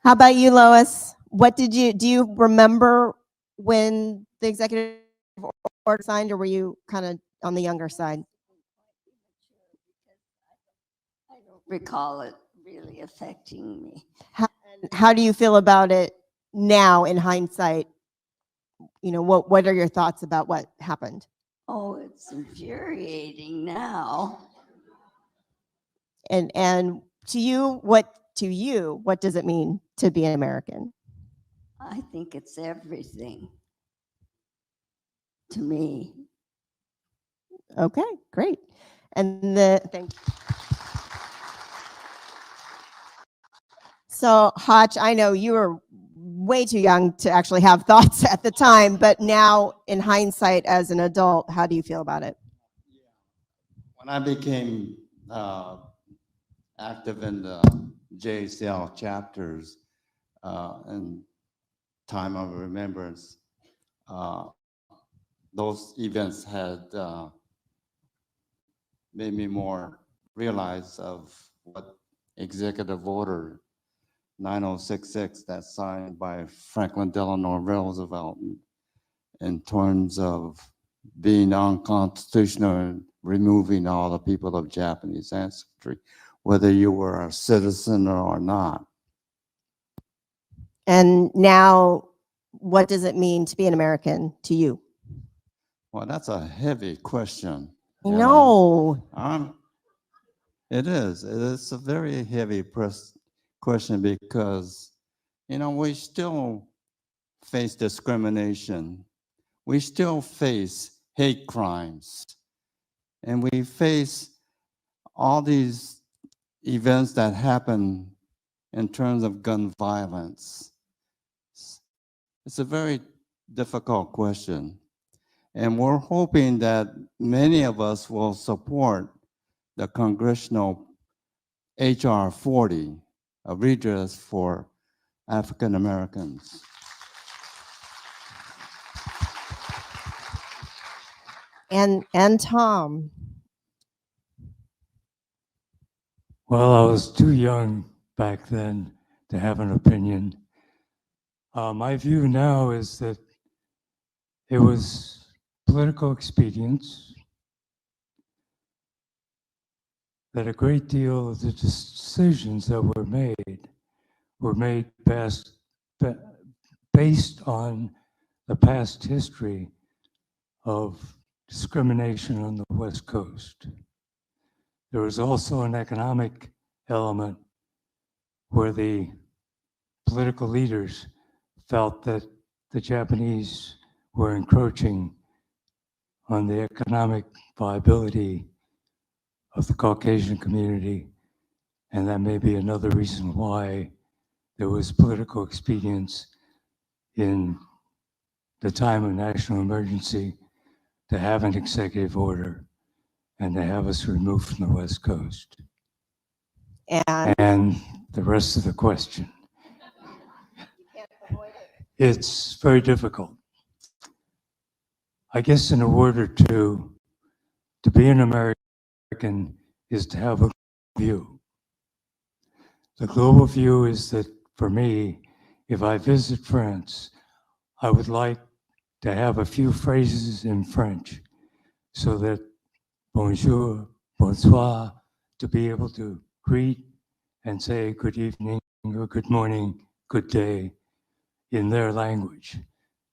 How about you, Lois? Do you remember when the executive order signed, or were you kind of on the younger side? I don't recall it really affecting me. How do you feel about it now in hindsight? You know, what are your thoughts about what happened? Oh, it's infuriating now. And to you, what does it mean to be an American? I think it's everything. to me. Okay, great. And thank you. So, Hotch, I know you were way too young to actually have thoughts at the time, but now, in hindsight, as an adult, how do you feel about it? When I became active in the JCL chapters and time of remembrance, those events had made me more realize of what Executive Order 9066 that's signed by Franklin Delano Roosevelt in terms of being unconstitutional and removing all the people of Japanese ancestry, whether you were a citizen or not. And now, what does it mean to be an American to you? Well, that's a heavy question. No. It is. It's a very heavy question because, we still face discrimination. We still face hate crimes. And we face all these events that happen in terms of gun violence. It's a very difficult question. And we're hoping that many of us will support the congressional HR 40, a redress for African Americans. And Tom. Well, I was too young back then to have an opinion. My view now is that it was political expedience, that a great deal of the decisions that were made based on the past history of discrimination on the West Coast. There was also an economic element where the political leaders felt that the Japanese were encroaching on the economic viability of the Caucasian community, and that may be another reason why there was political expedience in the time of national emergency to have an executive order and to have us removed from the West Coast. And the rest of the question. It's very difficult. I guess in a word or two, to be an American is to have a view. The global view is that for me, if I visit France, I would like to have a few phrases in French so that bonjour, bonsoir, to be able to greet and say good evening or good morning, good day in their language.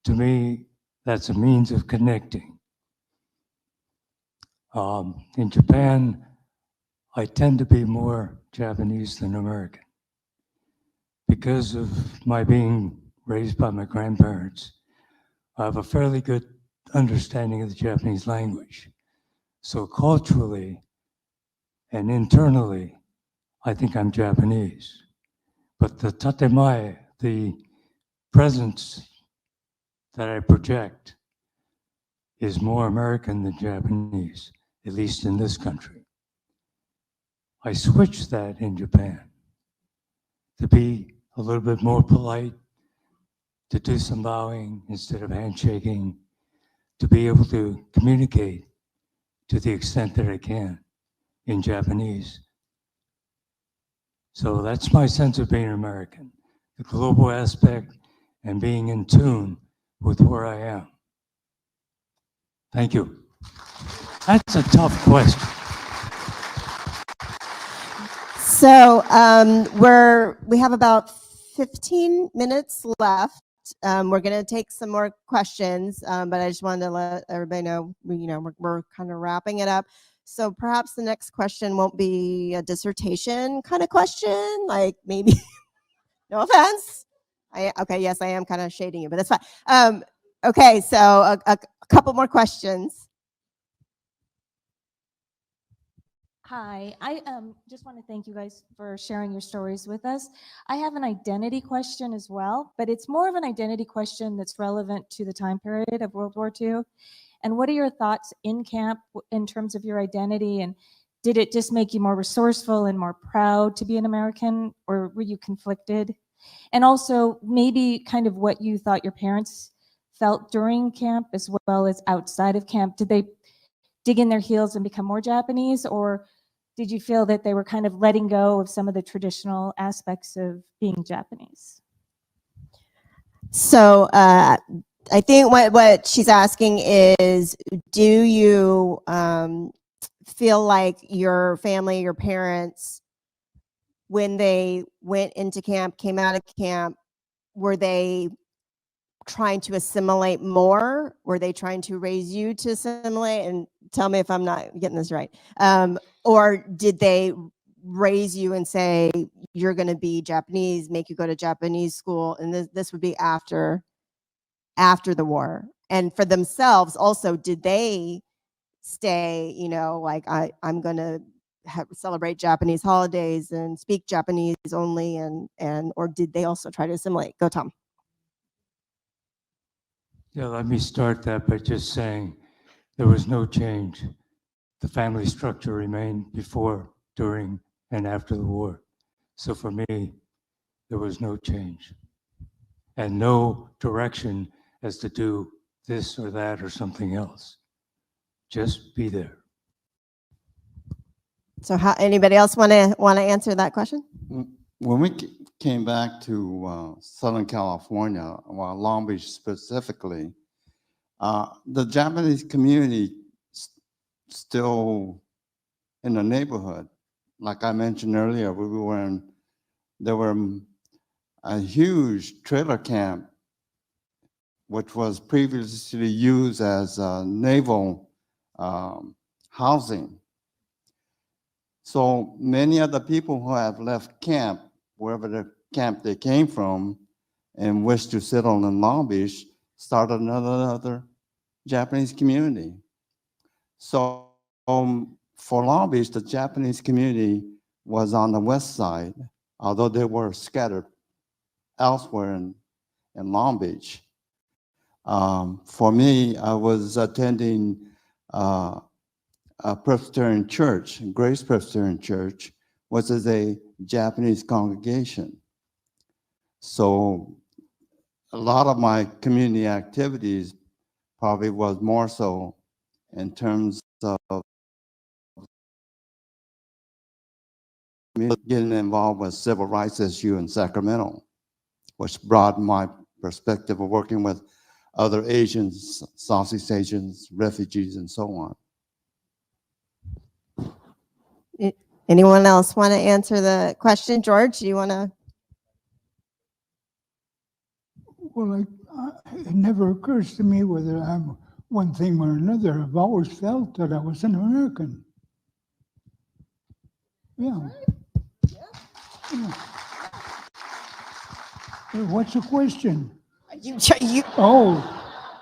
To me, that's a means of connecting. In Japan, I tend to be more Japanese than American. Because of my being raised by my grandparents, I have a fairly good understanding of the Japanese language. So culturally and internally, I think I'm Japanese. But the tatemae, the presence that I project, is more American than Japanese, at least in this country. I switched that in Japan to be a little bit more polite, to do some bowing instead of handshaking, to be able to communicate to the extent that I can in Japanese. So that's my sense of being American, the global aspect and being in tune with where I am. Thank you. That's a tough question. So we have about 15 minutes left. We're going to take some more questions, but I just wanted to let everybody know, we're kind of wrapping it up. So perhaps the next question won't be a dissertation kind of question, like maybe, no offense. Okay, yes, I am kind of shading you, but that's fine. Okay, so a couple more questions. Hi, I just want to thank you guys for sharing your stories with us. I have an identity question as well, but it's more of an identity question that's relevant to the time period of World War II. And what are your thoughts in camp in terms of your identity? And did it just make you more resourceful and more proud to be an American, or were you conflicted? And also maybe kind of what you thought your parents felt during camp as well as outside of camp. Did they dig in their heels and become more Japanese, or did you feel that they were kind of letting go of some of the traditional aspects of being Japanese? So I think what she's asking is, do you feel like your family, your parents, when they went into camp, came out of camp, were they trying to assimilate more? Were they trying to raise you to assimilate? And tell me if I'm not getting this right. Or did they raise you and say, you're going to be Japanese, make you go to Japanese school? And this would be after the war. And for themselves also, did they stay, like I'm going to celebrate Japanese holidays and speak Japanese only, and or did they also try to assimilate? Go, Tom. Yeah, let me start that by just saying there was no change. The family structure remained before, during, and after the war. So for me, there was no change and no direction as to do this or that or something else. Just be there. So how, anybody else want to answer that question? When we came back to Southern California, well, Long Beach specifically, the Japanese community still in the neighborhood. Like I mentioned earlier, there were a huge trailer camp, which was previously used as naval housing. So many of the people who have left camp, wherever the camp they came from, and wish to settle in Long Beach, started another Japanese community. So for Long Beach, the Japanese community was on the west side, although they were scattered elsewhere in Long Beach. For me, I was attending a Presbyterian church, Grace Presbyterian Church, which is a Japanese congregation. So a lot of my community activities probably was more so in terms of getting involved with civil rights issue in Sacramento, which broadened my perspective of working with other Asians, Southeast Asians, refugees, and so on. Anyone else want to answer the question? George, do you want to? Well, it never occurs to me whether I'm one thing or another. I've always felt that I was an American. Yeah. Yeah. Hey, what's the question? You, Oh.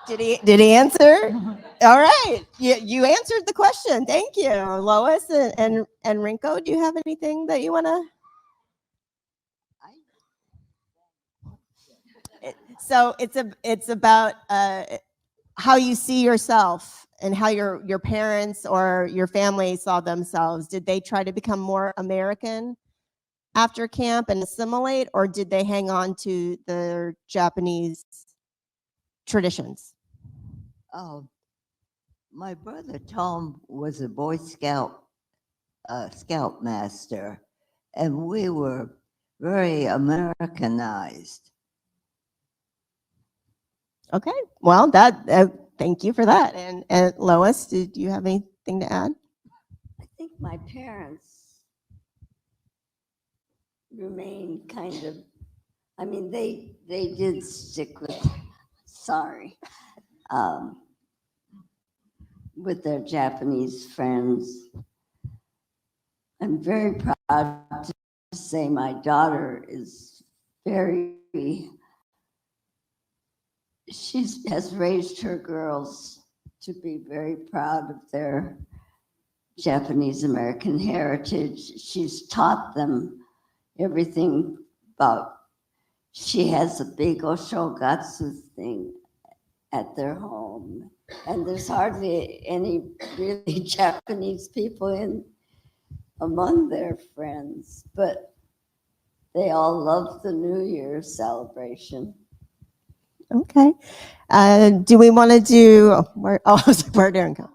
Did he answer? All right. You answered the question. Thank you. Lois and Rinko, do you have anything that you want to? So it's about how you see yourself and how your parents or your family saw themselves. Did they try to become more American after camp and assimilate, or did they hang on to their Japanese traditions? Oh, my brother Tom was a Boy Scout scoutmaster, and we were very Americanized. Okay, well, thank you for that. And Lois, do you have anything to add? I think my parents remained kind of, I mean, they did stick with, with their Japanese friends. I'm very proud to say my daughter is very She has raised her girls to be very proud of their Japanese American heritage. She's taught them everything about, she has a big Oshogatsu thing at their home. And there's hardly any really Japanese people in among their friends, but they all love the New Year's celebration. Okay. Do we want to do, I was like, where'd Aaron go?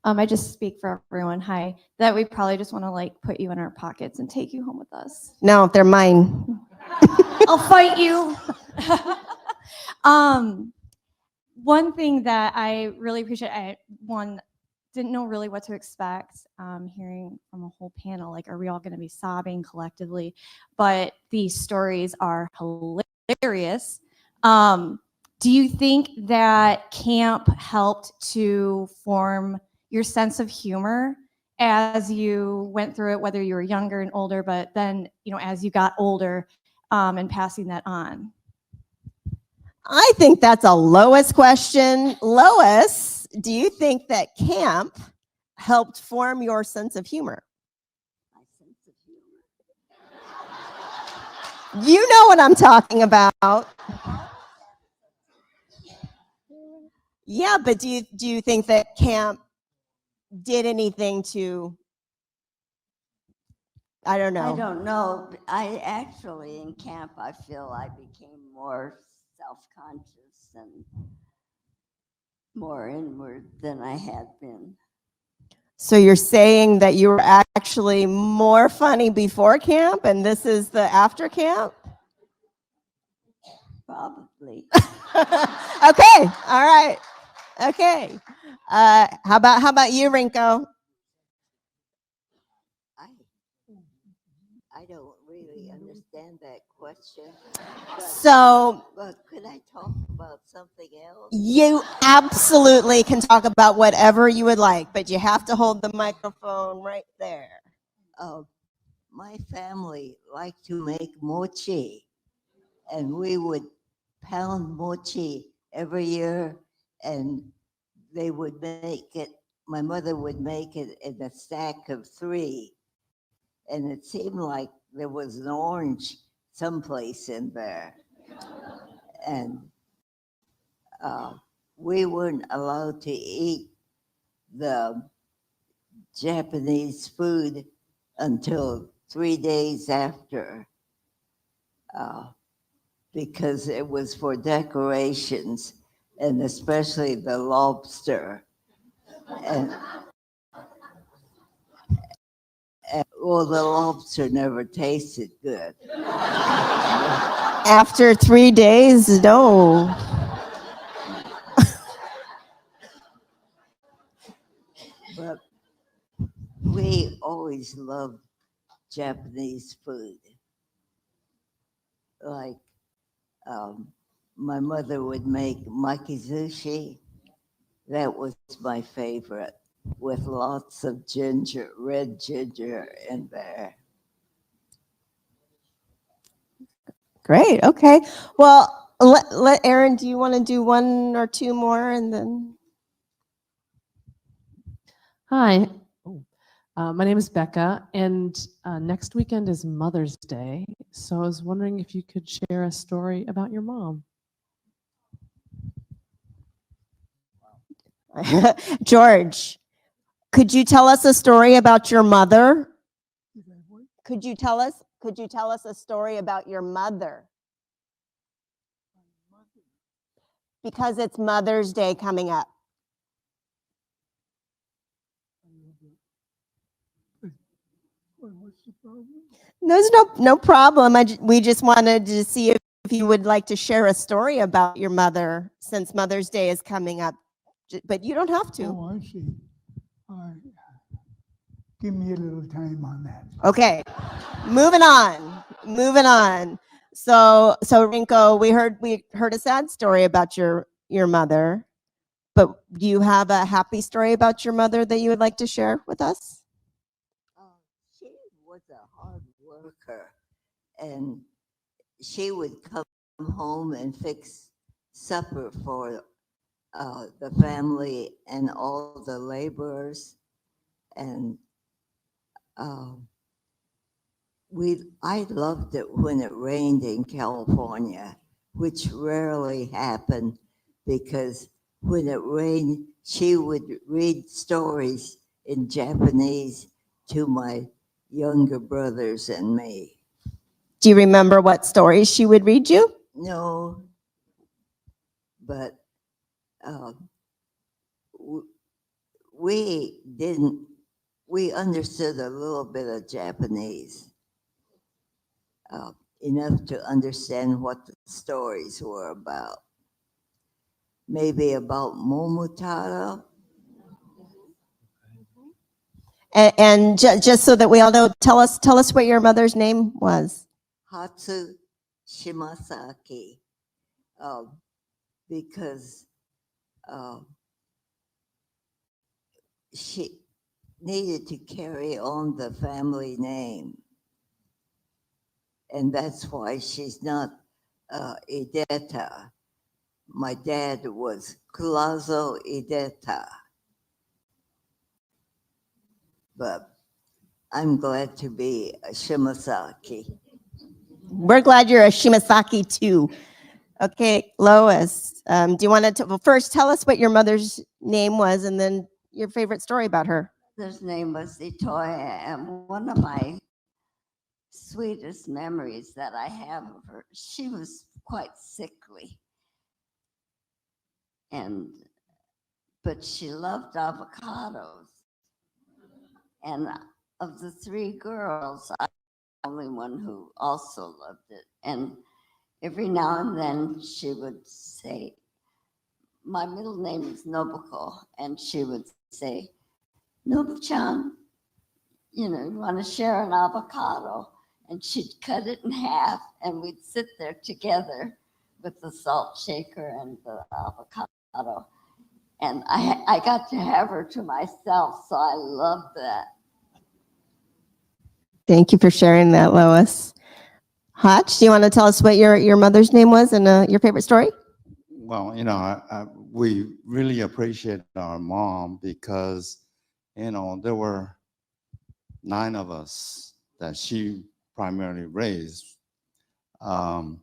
I just speak for everyone. Hi. That we probably just want to like put you in our pockets and take you home with us. No, they're mine. I'll fight you. One thing that I really appreciate, didn't know really what to expect, hearing from a whole panel, like, are we all going to be sobbing collectively? But these stories are hilarious. Do you think that camp helped to form your sense of humor as you went through it, whether you were younger and older, but then, as you got older, and passing that on? I think that's a Lois question. Lois, do you think that camp helped form your sense of humor? My sense of humor. You know what I'm talking about. Yeah, but do you think that camp did anything to, I don't know. I don't know. I actually, in camp, I feel I became more self-conscious and more inward than I had been. So you're saying that you were actually more funny before camp and this is the after camp? Probably. Okay, all right. Okay. How about you, Rinko? I don't really understand that question. But could I talk about something else? You absolutely can talk about whatever you would like, but you have to hold the microphone right there. My family liked to make mochi, and we would pound mochi every year, and they would make it, my mother would make it in a stack of 3. And it seemed like there was an orange someplace in there. And we weren't allowed to eat the Japanese food until 3 days after, because it was for decorations, and especially the lobster. And well, the lobster never tasted good. After 3 days, no. But we always loved Japanese food. Like, my mother would make makizushi. That was my favorite, with lots of ginger, red ginger in there. Great. Okay. Well, let Aaron, do you want to do 1 or 2 more and then? Hi, my name is Becca, and next weekend is Mother's Day. So I was wondering if you could share a story about your mom. George, could you tell us a story about your mother? Could you tell us a story about your mother? Because it's Mother's Day coming up. What's the problem? There's no problem. We just wanted to see if you would like to share a story about your mother since Mother's Day is coming up. But you don't have to. Oh, I see. Give me a little time on that. Okay, moving on. So Rinko, we heard a sad story about your mother, but do you have a happy story about your mother that you would like to share with us? She was a hard worker, and she would come home and fix supper for the family and all the laborers. And I loved it when it rained in California, which rarely happened, because when it rained, she would read stories in Japanese to my younger brothers and me. Do you remember what stories she would read you? No, but we didn't, we understood a little bit of Japanese, enough to understand what the stories were about. Maybe about Momotaro. And just so that we all know, tell us what your mother's name was. Hatsu Shimasaki, because she needed to carry on the family name. And that's why she's not Ideta. My dad was Kulazo Ideta. But I'm glad to be a Shimasaki. We're glad you're a Shimasaki too. Okay, Lois, do you want to, well, first tell us what your mother's name was and then your favorite story about her. His name was Itoya, and one of my sweetest memories that I have of her, she was quite sickly, but she loved avocados. And of the three girls, I was the only one who also loved it. And every now and then she would say, my middle name is Nobuko, and she would say, Nobu-chan, you want to share an avocado? And she'd cut it in half, and we'd sit there together with the salt shaker and the avocado. And I got to have her to myself, so I loved that. Thank you for sharing that, Lois. Hotch, do you want to tell us what your mother's name was and your favorite story? Well, we really appreciate our mom because, there were 9 of us that she primarily raised. Her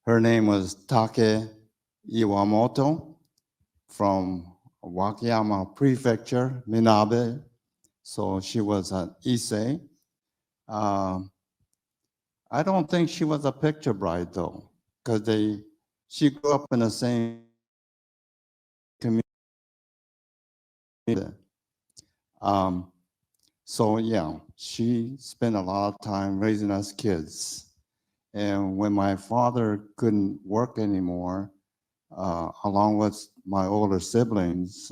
name was Take Iwamoto from Wakayama Prefecture, Minabe. So she was an Issei. I don't think she was a picture bride though, because she grew up in the same community. So yeah, she spent a lot of time raising us kids. And when my father couldn't work anymore, along with my older siblings,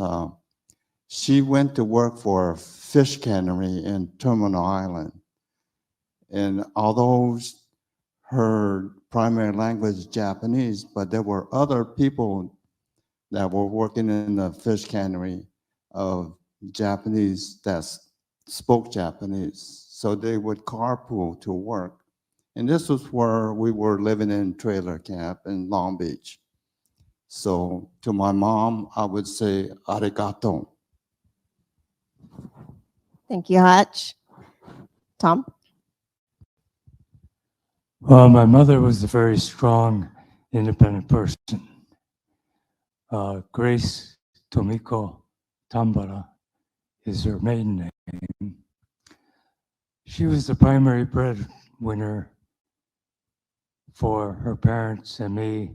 she went to work for a fish cannery in Terminal Island. And although her primary language is Japanese, but there were other people that were working in the fish cannery of Japanese that spoke Japanese. So they would carpool to work. And this was where we were living in trailer camp in Long Beach. So to my mom, I would say arigato. Thank you, Hotch. Tom? Well, my mother was a very strong, independent person. Grace Tomiko Tambara is her maiden name. She was the primary breadwinner for her parents and me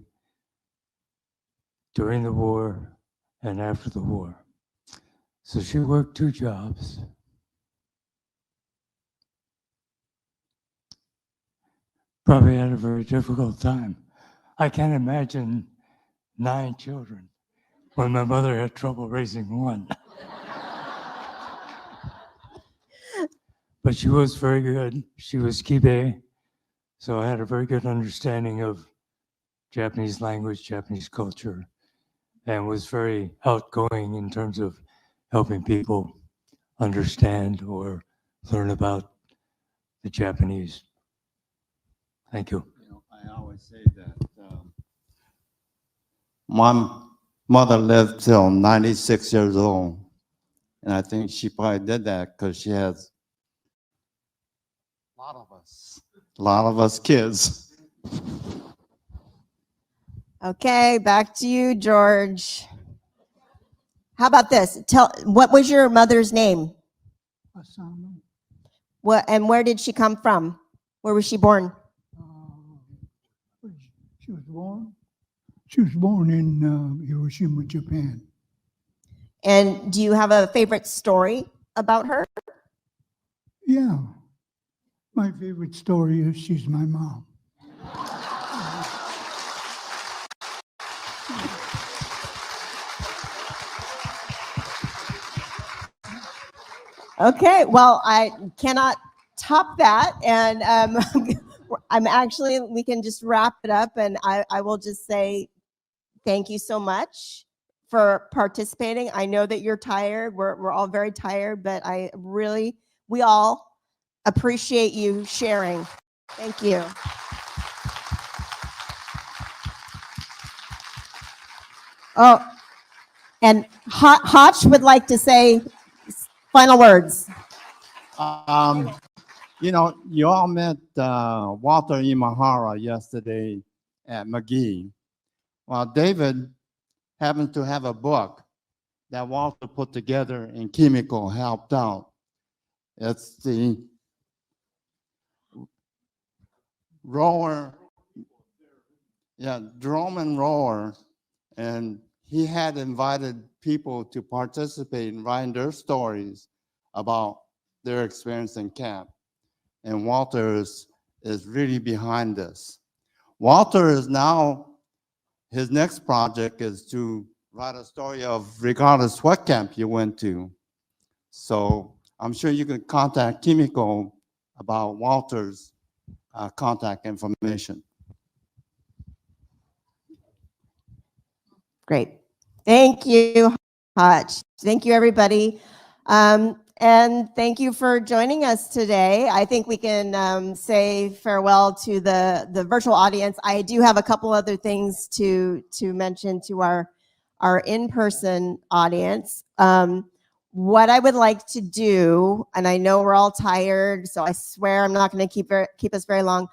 during the war and after the war. So she worked 2 jobs. Probably had a very difficult time. I can't imagine 9 children when my mother had trouble raising 1. But she was very good. She was Kibe, so I had a very good understanding of Japanese language, Japanese culture, and was very outgoing in terms of helping people understand or learn about the Japanese. Thank you. I always say that My mother lived till 96 years old. And I think she probably did that because she has a lot of us kids. Okay, back to you, George. How about this? What was your mother's name? Asana. What and where did she come from? Where was she born? She was born. She was born in Hiroshima, Japan. And do you have a favorite story about her? Yeah. My favorite story is she's my mom. Okay, well, I cannot top that. And we can just wrap it up. And I will just say thank you so much for participating. I know that you're tired. We're all very tired, but we all appreciate you sharing. Thank you. Oh, and Hotch would like to say final words. You know, you all met Walter Imahara yesterday at McGee. Well, David happened to have a book that Walter put together and Kimiko helped out. It's the Rohwer, Jerome and Rohwer, and he had invited people to participate in writing their stories about their experience in camp. And Walter is really behind this. Walter is now, his next project is to write a story of regardless what camp you went to. So I'm sure you can contact Kimiko about Walter's contact information. Great. Thank you, Hutch. Thank you, everybody. And thank you for joining us today. I think we can say farewell to the virtual audience. I do have a couple other things to mention to our in-person audience. What I would like to do, and I know we're all tired, so I swear I'm not going to keep us very long.